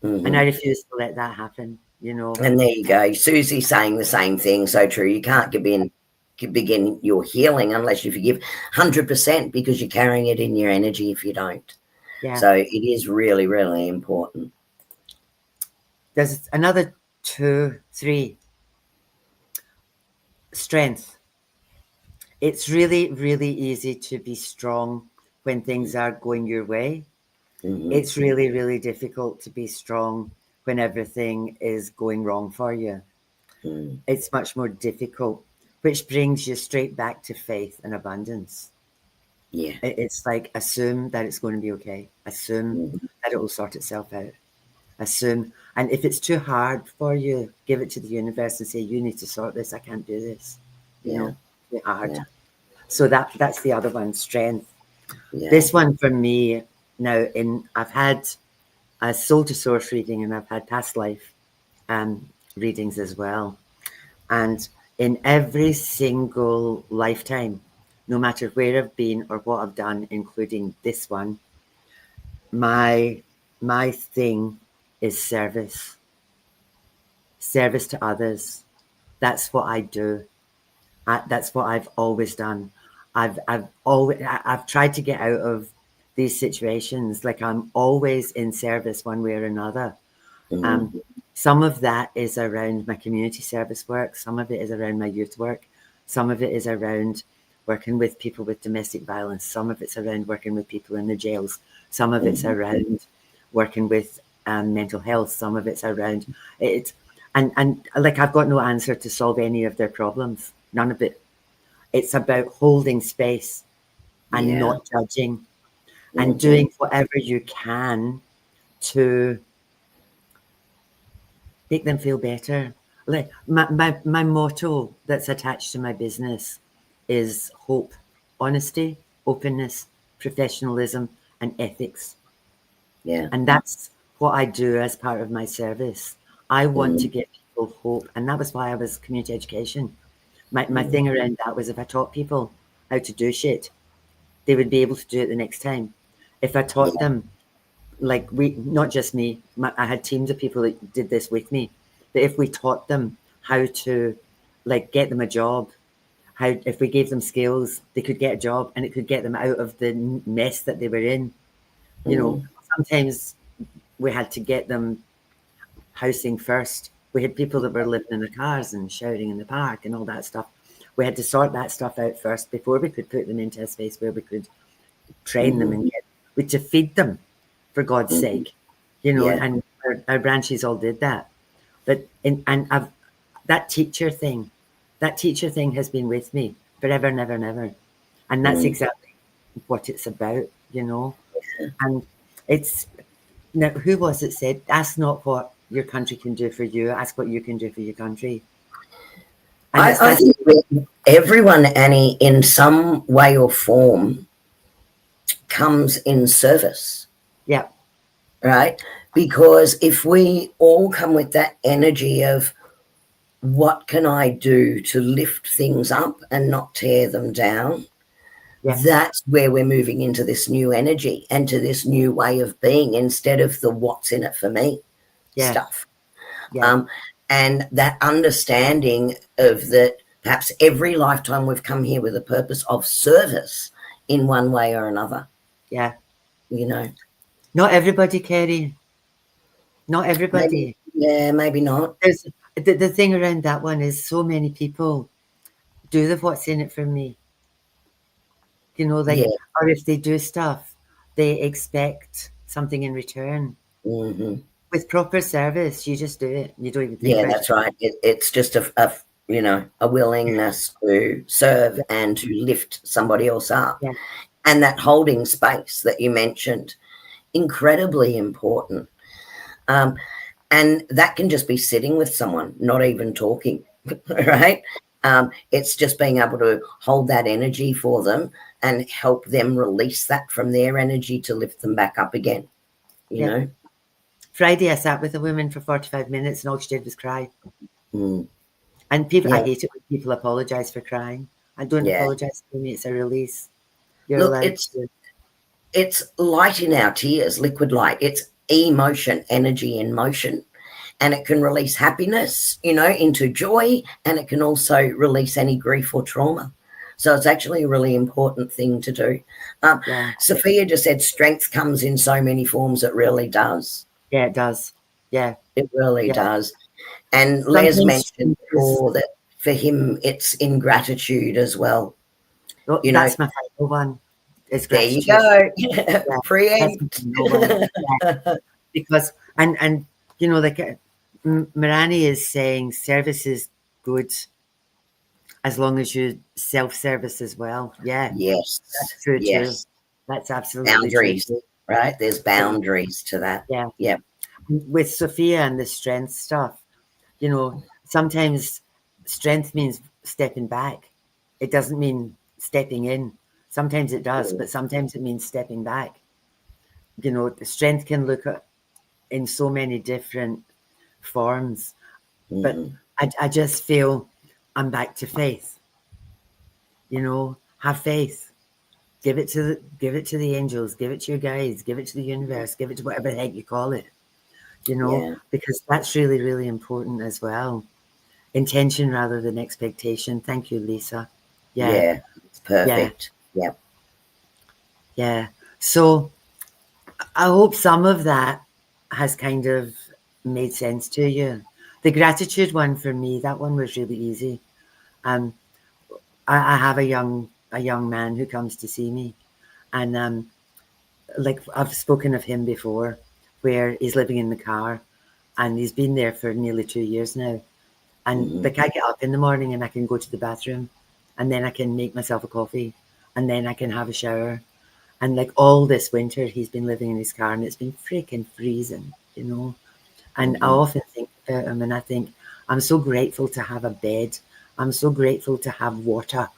And I refuse to let that happen, you know. And there you go. Susie saying the same thing. So true. You can't begin your healing unless you forgive 100% because you're carrying it in your energy if you don't. Yeah. So it is really, really important. There's another 2, 3. Strength. It's really, really easy to be strong when things are going your way. It's really, really difficult to be strong when everything is going wrong for you. It's much more difficult, which brings you straight back to faith and abundance. Yeah. It's like, assume that it's going to be okay. Assume that it will sort itself out. Assume. And if it's too hard for you, give it to the universe and say, you need to sort this. I can't do this. You know, it's hard. Yeah. So that's the other one, strength. Yeah. This one for me now, I've had a soul to source reading and I've had past life readings as well. And in every single lifetime, no matter where I've been or what I've done, including this one, my thing is service to others. That's what I do. That's what I've always done. I've tried to get out of these situations. Like, I'm always in service one way or another. Some of that is around my community service work. Some of it is around my youth work. Some of it is around working with people with domestic violence. Some of it's around working with people in the jails. Some of it's around working with mental health. Some of it's around it. And like, I've got no answer to solve any of their problems. None of it. It's about holding space and not judging and doing whatever you can to make them feel better. Like, my motto that's attached to my business is hope, honesty, openness, professionalism, and ethics. Yeah. And that's what I do as part of my service. I want to give people hope. And that was why I was community education. My thing around that was, if I taught people how to do shit, they would be able to do it the next time. If I taught them, like, not just me, I had teams of people that did this with me, that if we taught them how to, like, get them a job, if we gave them skills, they could get a job and it could get them out of the mess that they were in. You know, sometimes we had to get them housing first. We had people that were living in their cars and shouting in the park and all that stuff. We had to sort that stuff out first before we could put them into a space where we could train them and get to feed them, for God's sake, you know. Yeah. And our branches all did that. But that teacher thing has been with me forever, never, never. And that's exactly what it's about, you know. And it's, now, who was it said, ask not what your country can do for you, ask what you can do for your country. And I think everyone, Annie, in some way or form comes in service. Yeah. Right? Because if we all come with that energy of what can I do to lift things up and not tear them down, that's where we're moving into this new energy and to this new way of being instead of the what's in it for me stuff. And that understanding of that perhaps every lifetime we've come here with a purpose of service in one way or another. Yeah. You know. Not everybody, Kerrie. Not everybody. Maybe not. There's, the thing around that one is so many people do the what's in it for me. You know, like, or if they do stuff, they expect something in return. With proper service, you just do it. You don't even think about that's right. It's just a willingness to serve and to lift somebody else up. And that holding space that you mentioned, incredibly important. And that can just be sitting with someone, not even talking, right? It's just being able to hold that energy for them and help them release that from their energy to lift them back up again, you know? Friday, I sat with a woman for 45 minutes and all she did was cry. And people, I hate it when people apologise for crying. I don't apologise for me, it's a release. You're allowed to. It's light in our tears, liquid light. It's emotion, energy in motion. And it can release happiness, you know, into joy, and it can also release any grief or trauma. So it's actually a really important thing to do. Sophia just said strength comes in so many forms. It really does. Yeah, it does. Yeah. It really does. And Les mentioned before that for him it's in gratitude as well. Well, you that's know, my final one. It's there gratitude. you go. Preempt. Because, and you know, like Mirani is saying service is good as long as you self-service as well. Yeah. Yes. That's true too. That's absolutely boundaries, true. right? There's boundaries to that. Yeah. Yeah. With Sophia and the strength stuff, you know, sometimes strength means stepping back. It doesn't mean stepping in. Sometimes it does, but sometimes it means stepping back. You know, the strength can look in so many different forms, but I just feel I'm back to faith. You know, have faith. Give it to the angels. Give it to your guides. Give it to the universe. Give it to whatever the heck you call it. You know, because that's really, really important as well. Intention rather than expectation. Thank you, Lisa. Yeah, it's perfect. Yeah. So I hope some of that has kind of made sense to you. The gratitude one for me, that one was really easy. I have a young man who comes to see me, and like I've spoken of him before, where he's living in the car, and he's been there for nearly 2 years now. And like I get up in the morning and I can go to the bathroom, and then I can make myself a coffee, and then I can have a shower. And like all this winter, he's been living in his car, and it's been freaking freezing, you know. And I often think about him, and I think I'm so grateful to have a bed. I'm so grateful to have water.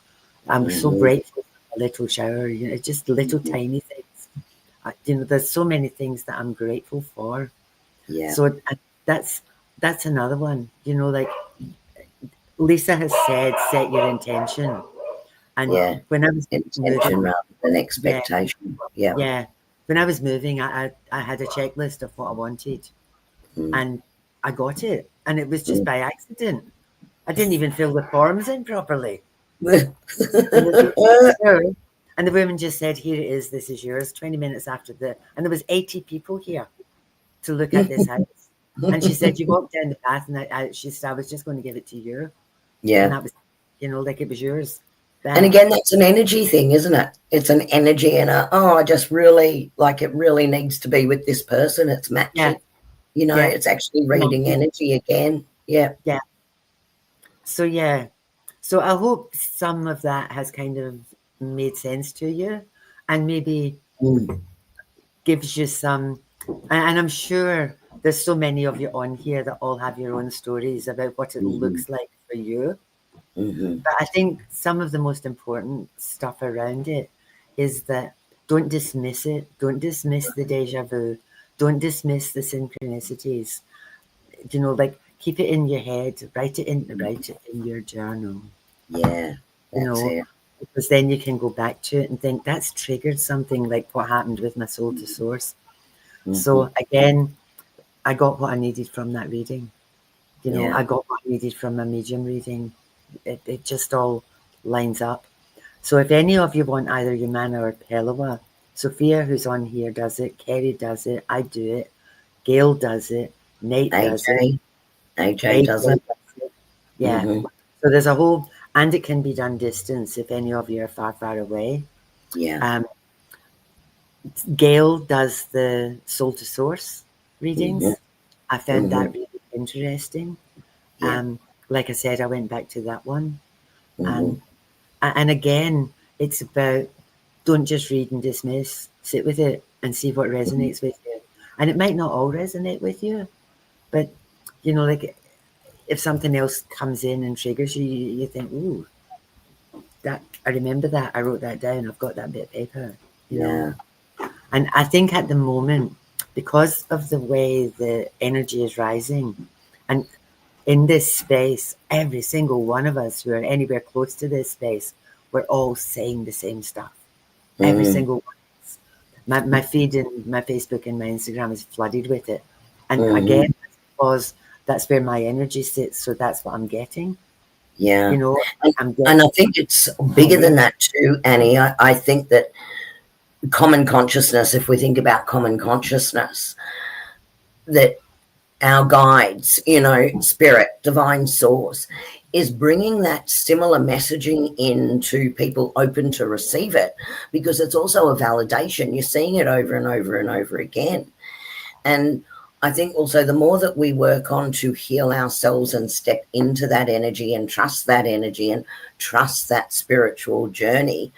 I'm so grateful for a little shower. You know, just little tiny things. You know, there's so many things that I'm grateful for. Yeah. So that's another one. You know, like Lisa has said, set your intention. And when I was intention rather than expectation. Yeah. When I was moving, I had a checklist of what I wanted, and I got it, and it was just by accident. I didn't even fill the forms in properly. And the woman just said, "Here it is. This is yours." 20 minutes after and there was 80 people here to look at this house. And she said, you walked down the path, and she said, I was just going to give it to you. And Yeah. that was, like it was yours. And again, that's an energy thing, isn't it? It's an energy and I just really, like, it really needs to be with this person. It's matching. Yeah. It's actually reading energy again. Yeah. Yeah. So I hope some of that has kind of made sense to you, and maybe gives you some, and I'm sure there's so many of you on here that all have your own stories about what it looks like for you. But I think some of the most important stuff around it is that don't dismiss it. Don't dismiss the deja vu. Don't dismiss the synchronicities. Like, keep it in your head. Write it in your journal. Yeah. That's it. Because then you can go back to it and think that's triggered something, like what happened with my soul to source. So again, I got what I needed from that reading. I got what I needed from my medium reading. It just all lines up. So if any of you want either Umana or Pelawa, Sophia, who's on here, does it. Kerrie does it. I do it. Gail does it. Nate does it. AJ does it. Yeah. So there's a whole, and it can be done distance if any of you are far, far away. Yeah. Gail does the soul to source readings. I found that really interesting. Like I said, I went back to that one. And again, it's about, don't just read and dismiss. Sit with it and see what resonates with you. And it might not all resonate with you, but like, if something else comes in and triggers you, you think, ooh, that I remember that. I wrote that down. I've got that bit of paper, know. And I think at the moment, because of the way the energy is rising, and in this space, every single one of us who are anywhere close to this space, we're all saying the same stuff. Every single one of us. My feed in my Facebook and my Instagram is flooded with it. And again, because that's where my energy sits, so that's what I'm getting. Yeah. I'm getting, and I think it's bigger than that too, Annie. I think that common consciousness, if we think about common consciousness, that our guides, spirit, divine source, is bringing that similar messaging into people open to receive it, because it's also a validation. You're seeing it over and over and over again. And I think also the more that we work on to heal ourselves and step into that energy and trust that energy and trust that spiritual journey,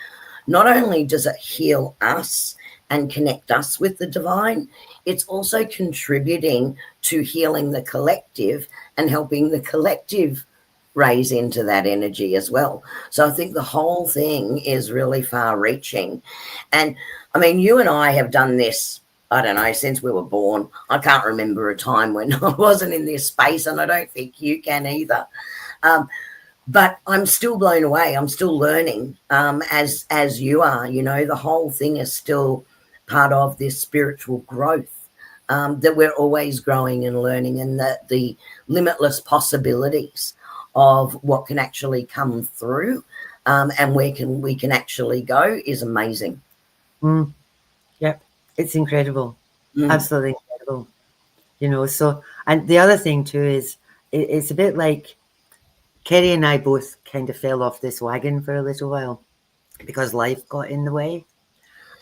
not only does it heal us and connect us with the divine, it's also contributing to healing the collective and helping the collective raise into that energy as well. So I think the whole thing is really far reaching. And I mean, you and I have done this, I don't know, since we were born. I can't remember a time when I wasn't in this space, and I don't think you can either. But I'm still blown away. I'm still learning, as you are. The whole thing is still part of this spiritual growth, that we're always growing and learning, and the limitless possibilities of what can actually come through, and where we can actually go is amazing. Yep, it's incredible, absolutely incredible. So, and the other thing too is it's a bit like Kerrie and I both kind of fell off this wagon for a little while because life got in the way,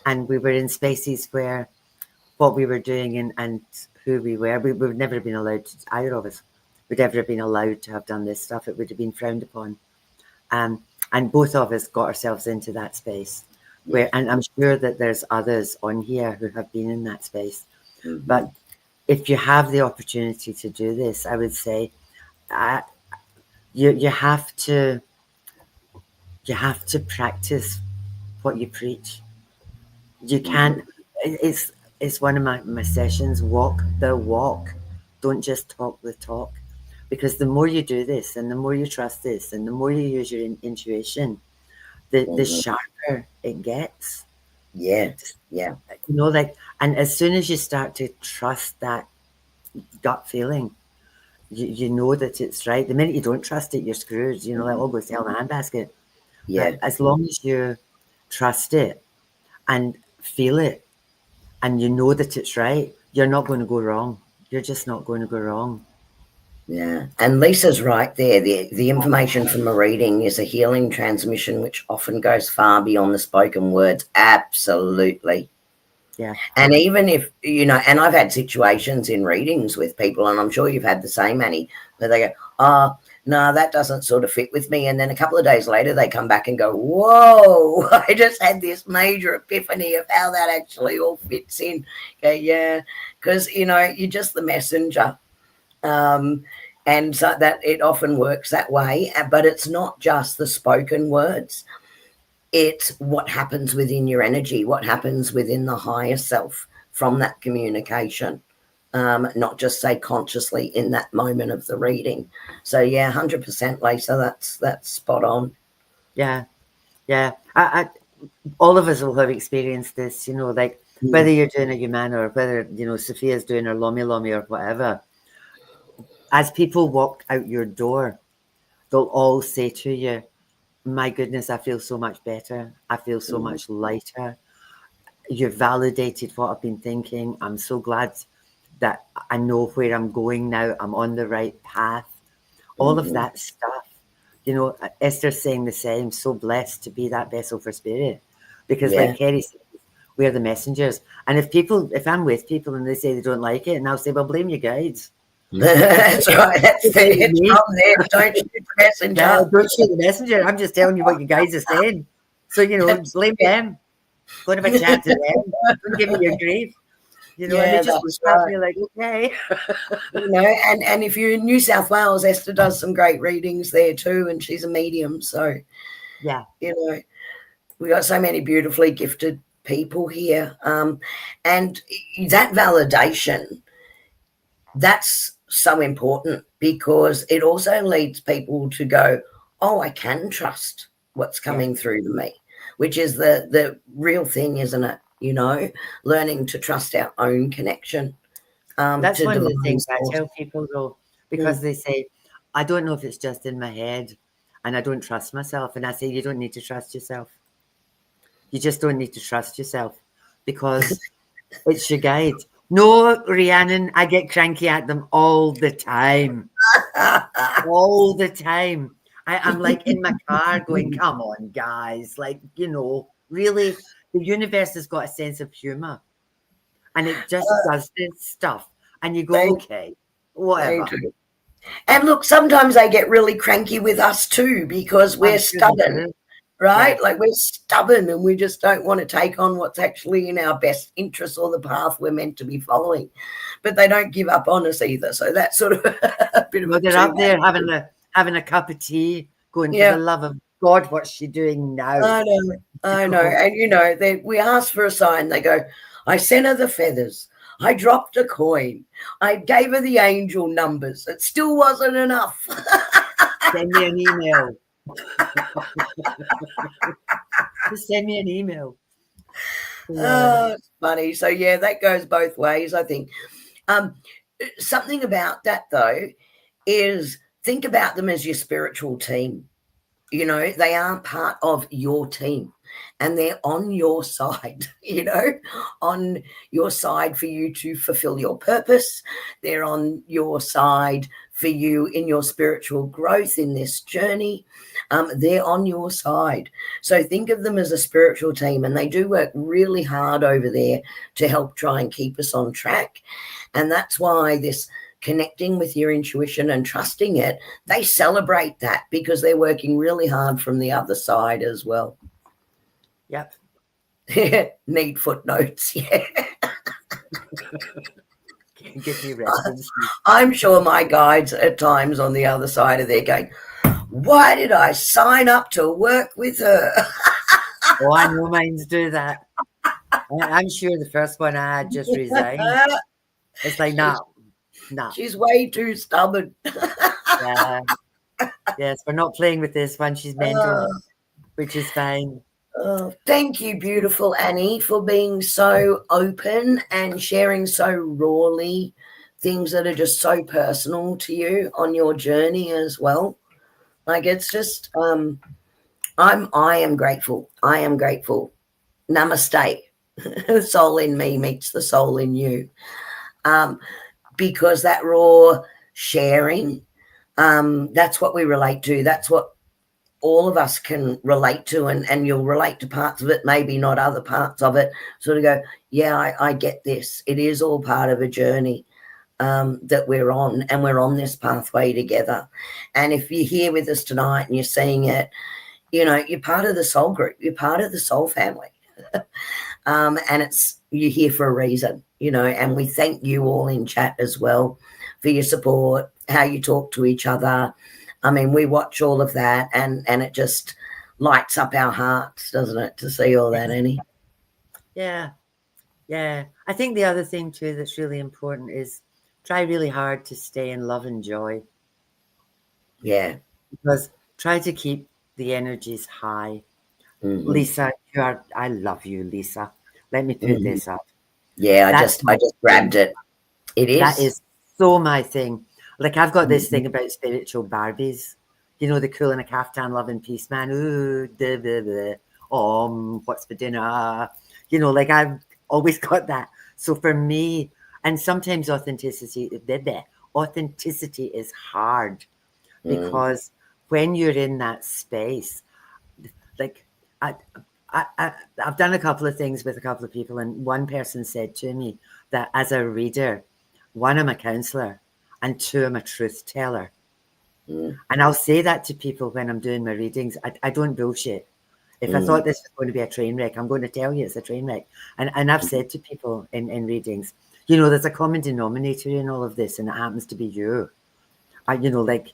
and we were in spaces where what we were doing and who we were, we've never been allowed to, either of us would ever have been allowed to have done this stuff. It would have been frowned upon. And both of us got ourselves into that space where, and I'm sure that there's others on here who have been in that space. But if you have the opportunity to do this, I would say you have to practice what you preach. You can't. It's one of my sessions. Walk the walk. Don't just talk the talk, because the more you do this, and the more you trust this, and the more you use your intuition, the sharper it gets. Yeah. And as soon as you start to trust that gut feeling, you know that it's right. The minute you don't trust it, you're screwed. All goes hell in a handbasket. Yeah. But as long as you trust it and feel it, and you know that it's right, you're not going to go wrong. you're just not going to go wrong. Yeah, and Lisa's right there. The information from a reading is a healing transmission, which often goes far beyond the spoken words. Absolutely. Yeah. And even if, and I've had situations in readings with people, and I'm sure you've had the same, Annie, where they go, oh, no, that doesn't sort of fit with me. And then a couple of days later, they come back and go, whoa, I just had this major epiphany of how that actually all fits in. Okay, yeah, because, you're just the messenger. And so that it often works that way, but it's not just the spoken words. It's what happens within your energy, what happens within the higher self from that communication, not just say consciously in that moment of the reading. So yeah, 100%, Lisa, that's spot on. Yeah. All of us will have experienced this, like whether you're doing a Umana or whether, Sophia's doing her Lomi Lomi or whatever. As people walk out your door, they'll all say to you, my goodness, I feel so much better. I feel so much lighter. You've validated what I've been thinking. I'm so glad that I know where I'm going now. I'm on the right path. All of that stuff. Esther's saying the same. So blessed to be that vessel for spirit. Because like Kerrie said, we're the messengers. And if I'm with people and they say they don't like it, and I'll say, well, blame your guides. That's right. That's it. It's from there. Don't shoot the messenger. No, don't shoot the messenger. I'm just telling you what you guys are saying. So, blame them. Go and have a chat to them. Don't give me your grief. And they just look at me like, okay. And if you're in New South Wales, Esther does some great readings there too, and she's a medium. So, yeah, we got so many beautifully gifted people here. And that validation, that's so important because it also leads people to go, oh, I can trust what's coming through to me, which is the real thing, isn't it? Learning to trust our own connection. That's one of the things I tell people, though, because they say, I don't know if it's just in my head and I don't trust myself. And I say, you don't need to trust yourself. You just don't need to trust yourself because it's your guide. No, Rhiannon, I get cranky at them all the time. All the time. I'm like in my car going, come on, guys. Like, really, the universe has got a sense of humor. And it just does this stuff. And you go, okay, whatever. And look, sometimes they get really cranky with us too because we're stubborn. Right? Yeah. Like we're stubborn and we just don't want to take on what's actually in our best interest or the path we're meant to be following. But they don't give up on us either. So that's sort of a bit of they're up there having a cup of tea, going, for the love of God, what's she doing now? I know. And, we ask for a sign. They go, I sent her the feathers. I dropped a coin. I gave her the angel numbers. It still wasn't enough. Send me an email. Just send me an email. Oh, it's funny. So that goes both ways, I think. Something about that though is think about them as your spiritual team. They are part of your team and they're on your side, on your side for you to fulfill your purpose. They're on your side for you in your spiritual growth in this journey. They're on your side. So think of them as a spiritual team, and they do work really hard over there to help try and keep us on track. And that's why this connecting with your intuition and trusting it, they celebrate that because they're working really hard from the other side as well. Yep. Need footnotes. Yeah. Give me references. I'm sure my guides at times on the other side of there going, why did I sign up to work with her? Oh, I know mines do that. I'm sure the first one I had just resigned. It's like, no. She's way too stubborn. Yeah. Yes, we're not playing with this one. She's mental, which is fine. Thank you, beautiful Annie, for being so open and sharing so rawly things that are just so personal to you on your journey as well. Like it's just, I am grateful. I am grateful. Namaste. The soul in me meets the soul in you. because that raw sharing, that's what we relate to. That's what all of us can relate to, and you'll relate to parts of it, maybe not other parts of it. Sort of go, yeah, I get this. It is all part of a journey that we're on, and we're on this pathway together. And if you're here with us tonight and you're seeing it, you know, you're part of the soul group. You're part of the soul family. And you're here for a reason, you know, and we thank you all in chat as well for your support, how you talk to each other. I mean, we watch all of that, and it just lights up our hearts, doesn't it, to see all that, Annie? Yeah. I think the other thing too that's really important is try really hard to stay in love and joy. Yeah. Because try to keep the energies high. Mm-hmm. Lisa, I love you, Lisa. Let me put this up. Yeah, I just grabbed it. It is. That is so my thing. Like, I've got this thing about spiritual Barbies. You know, the cool in a caftan, love and peace, man. Ooh, blah, blah, blah. What's for dinner? You know, like, I've always got that. So for me, and sometimes authenticity is hard, because when you're in that space, like, I've done a couple of things with a couple of people, and one person said to me that as a reader, one, I'm a counselor, and two, I'm a truth teller. And I'll say that to people when I'm doing my readings. I don't bullshit. If I thought this was going to be a train wreck, I'm going to tell you it's a train wreck. And I've said to people in readings, you know, there's a common denominator in all of this, and it happens to be you. You know, like,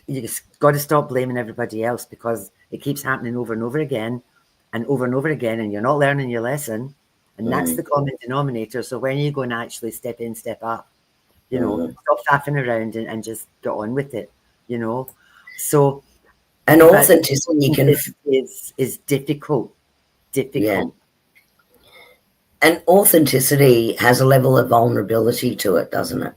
you just got to stop blaming everybody else, because it keeps happening over and over again, and you're not learning your lesson. And that's the common denominator. So when you go and actually step in, step up, you know, stop faffing around and just get on with it, you know. So, and authenticity is difficult. Yeah. And authenticity has a level of vulnerability to it, doesn't it?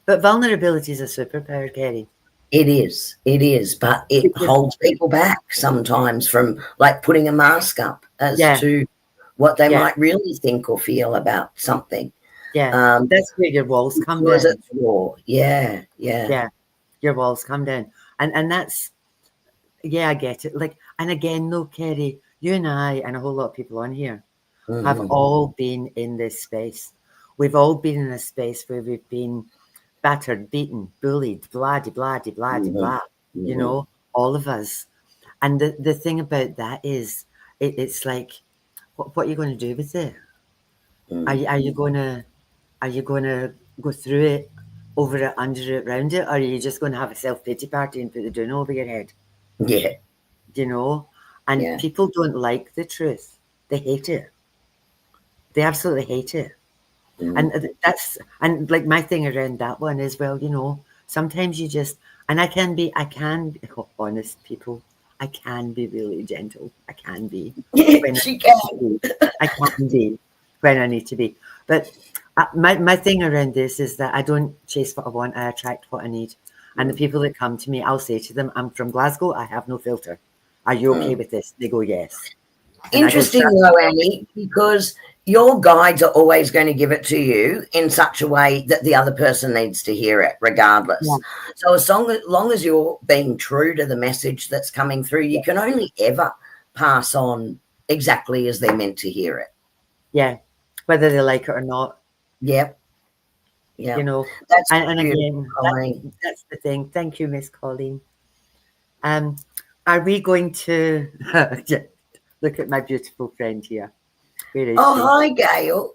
But vulnerability is a superpower, Kerrie. It is, but it holds people back sometimes from, like, putting a mask up as to what they might really think or feel about something. Yeah, that's where your walls come down. It's raw. Yeah, your walls come down, and that's, I get it. Like, and again, no, Kerrie, you and I and a whole lot of people on here have all been in this space. We've all been in a space where we've been battered, beaten, bullied, blah, de, blah, de, blah, de, blah, you know, all of us. And the thing about that is, it's like, what are you going to do with it? Are you going to go through it, over it, under it, round it, or are you just going to have a self-pity party and put the doona over your head? Yeah. You know? And people don't like the truth. They hate it. They absolutely hate it. And and like, my thing around that one is, well, you know, sometimes you just, and I can be honest, people, I can be really gentle. I can be. She can. I can be when I need to be. But my thing around this is that I don't chase what I want. I attract what I need. And the people that come to me, I'll say to them, I'm from Glasgow. I have no filter. Are you okay with this? They go, yes. And interesting though, Annie, because your guides are always going to give it to you in such a way that the other person needs to hear it regardless. Yeah. So as long as you're being true to the message that's coming through, you can only ever pass on exactly as they're meant to hear it. Yeah, whether they like it or not. Yep. Yeah. You know, that's and again, that's the thing. Thank you, Miss Colleen. Are we going to look at my beautiful friend here? Where is she? Hi, Gail.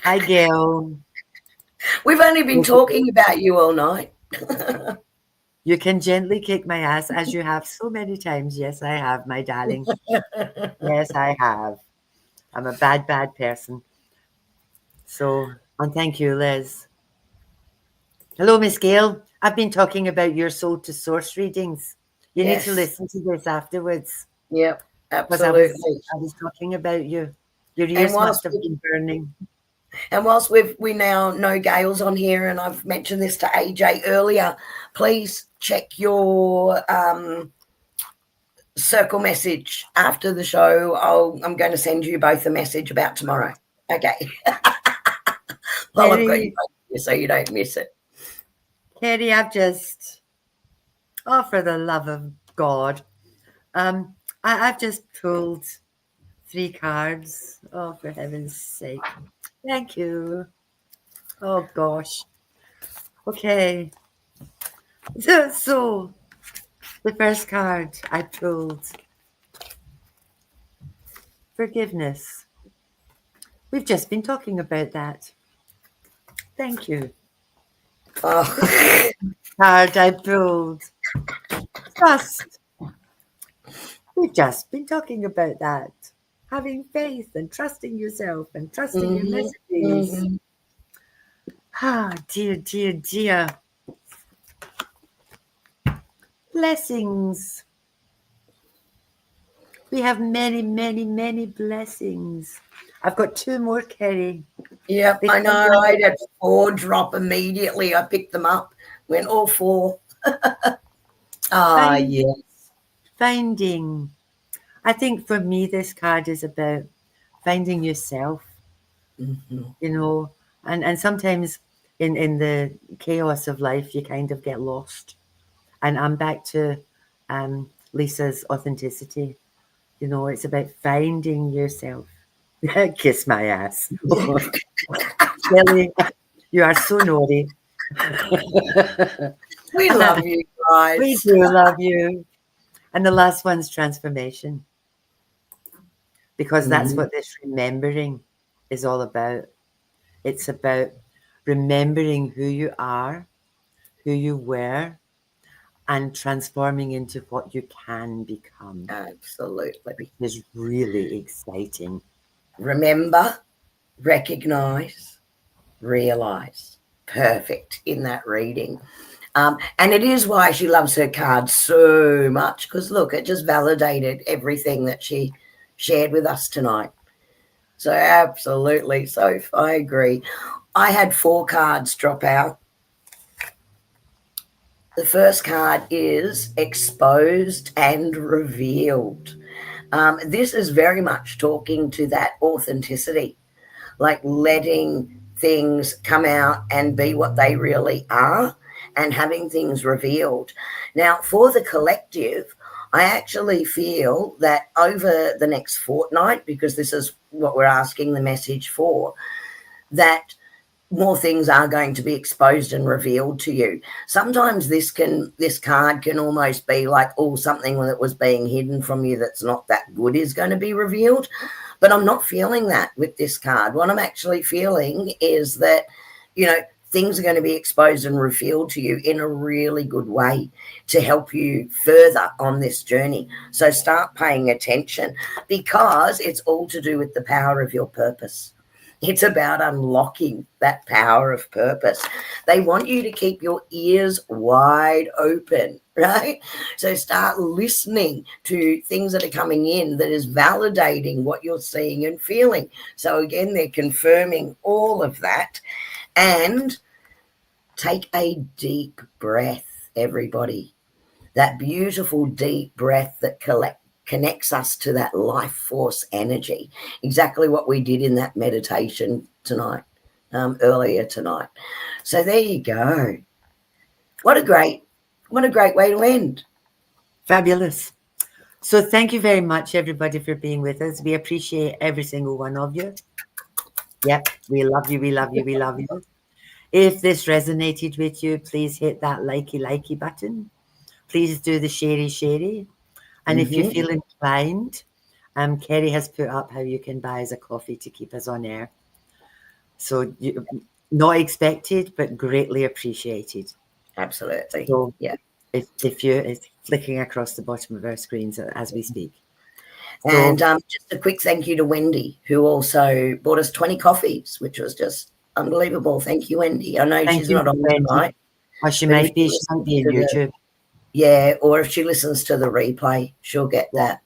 Hi, Gail. We've only been talking about you all night. You can gently kick my ass, as you have so many times. Yes, I have, my darling. Yes, I have. I'm a bad, bad person. So, and thank you, Liz. Hello, Miss Gail. I've been talking about your soul to source readings. You need to listen to this afterwards. Yep, absolutely. I was talking about you. Your ears must have been burning. And whilst we now know Gail's on here, and I've mentioned this to AJ earlier, please check your circle message after the show. I'm going to send you both a message about tomorrow. Okay. Well, I've got you you so you don't miss it. Kerrie, for the love of God, I've just pulled 3 cards. Oh, for heaven's sake. Thank you. Oh, gosh. Okay. So the first card I pulled, forgiveness. We've just been talking about that. Thank you. Oh, Card I pulled, trust. We've just been talking about that. Having faith and trusting yourself and trusting your mhm, messages. mhm. Ah, dear, dear, dear. Blessings. We have many, many, many blessings. I've got 2 more, Kerrie. Yep, They I come know. down I had 4 drop immediately. I picked them up, went all 4. Ah, find, yeah. finding. I think for me, this card is about finding yourself, Mhm. you know, and sometimes in the chaos of life, you kind of get lost. And I'm back to Lisa's authenticity. You know, it's about finding yourself. Kiss my ass. Kelly, you are so naughty. We love you We guys. do love you. And the last one's transformation, because that's Mhm. what this remembering is all about. It's about remembering who you are, who you were, and transforming into what you can become, Absolutely. which is really exciting. Remember, recognize, realize. Perfect in that reading. And it is why she loves her cards so much, because look, it just validated everything that she shared with us tonight. So, absolutely. So, I agree. I had 4 cards drop out. The first card is exposed and revealed. This is very much talking to that authenticity, like letting things come out and be what they really are and having things revealed. Now, for the collective, I actually feel that over the next fortnight, because this is what we're asking the message for, that more things are going to be exposed and revealed to you. Sometimes this card can almost be like, oh, something that was being hidden from you that's not that good is going to be revealed. But I'm not feeling that with this card. What I'm actually feeling is that, things are going to be exposed and revealed to you in a really good way to help you further on this journey. So start paying attention, because it's all to do with the power of your purpose. It's about unlocking that power of purpose. They want you to keep your ears wide open, right? So start listening to things that are coming in that is validating what you're seeing and feeling. So again, they're confirming all of that. And take a deep breath, everybody. That beautiful deep breath that connects us to that life force energy. Exactly what we did in that meditation tonight, earlier tonight. So there you go. What a great way to end. Fabulous. So thank you very much, everybody, for being with us. We appreciate every single one of you. Yep, we love you, we love you, we love you. If this resonated with you, please hit that likey button. Please do the sharey. And if you Mhm. feel inclined, Kerrie has put up how you can buy us a coffee to keep us on air. So not expected, but greatly appreciated. Absolutely. So Yeah. if it's flicking across the bottom of our screens as we speak. So And just a quick thank you to Wendy, who also bought us 20 coffees, which was just unbelievable. Thank you, Wendy. I know thank she's you, not on Wendy. tonight, Or she but if might be, she she might listens be in to YouTube. or if she listens to the replay, she'll get that.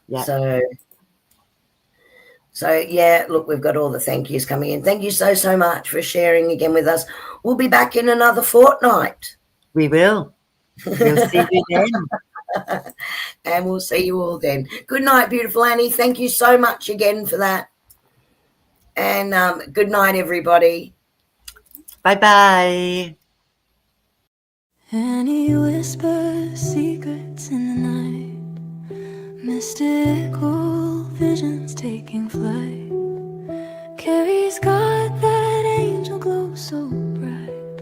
Yeah. So yeah, look, we've got all the thank yous coming in. Thank you so much for sharing again with us. We'll be back in another fortnight. We will. We'll see you then. And we'll see you all then. Good night, beautiful Annie. Thank you so much again for that. And good night, everybody. Bye-bye. Annie whispers secrets in the night, mystical visions taking flight. Kerrie's got that angel glow so bright,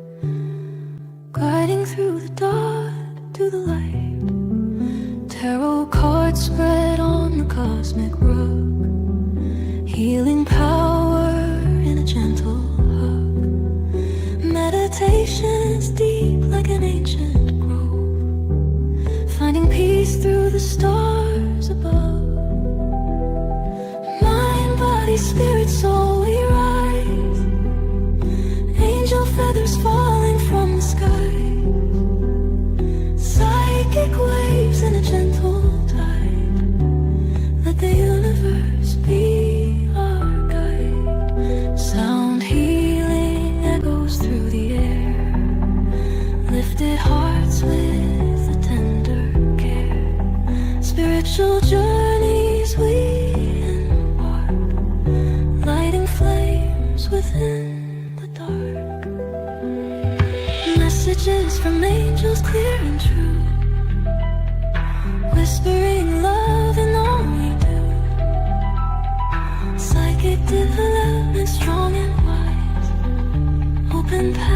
guiding through the dark to the light. Tarot cards spread on the cosmic rug, healing power in a gentle hug. Meditation's deep like an ancient grove, finding peace through the stars above. Mind, body, spirit, soul, we rise, angel feathers falling from the sky, psychic waves in a gentle tide. Let the universe be our guide. Sound healing echoes through the air, lifted hearts with a tender care. Spiritual journeys we embark, lighting flames within the dark. Messages from angels clear and true, whispering love in all we do. Psychic development strong and wise, open path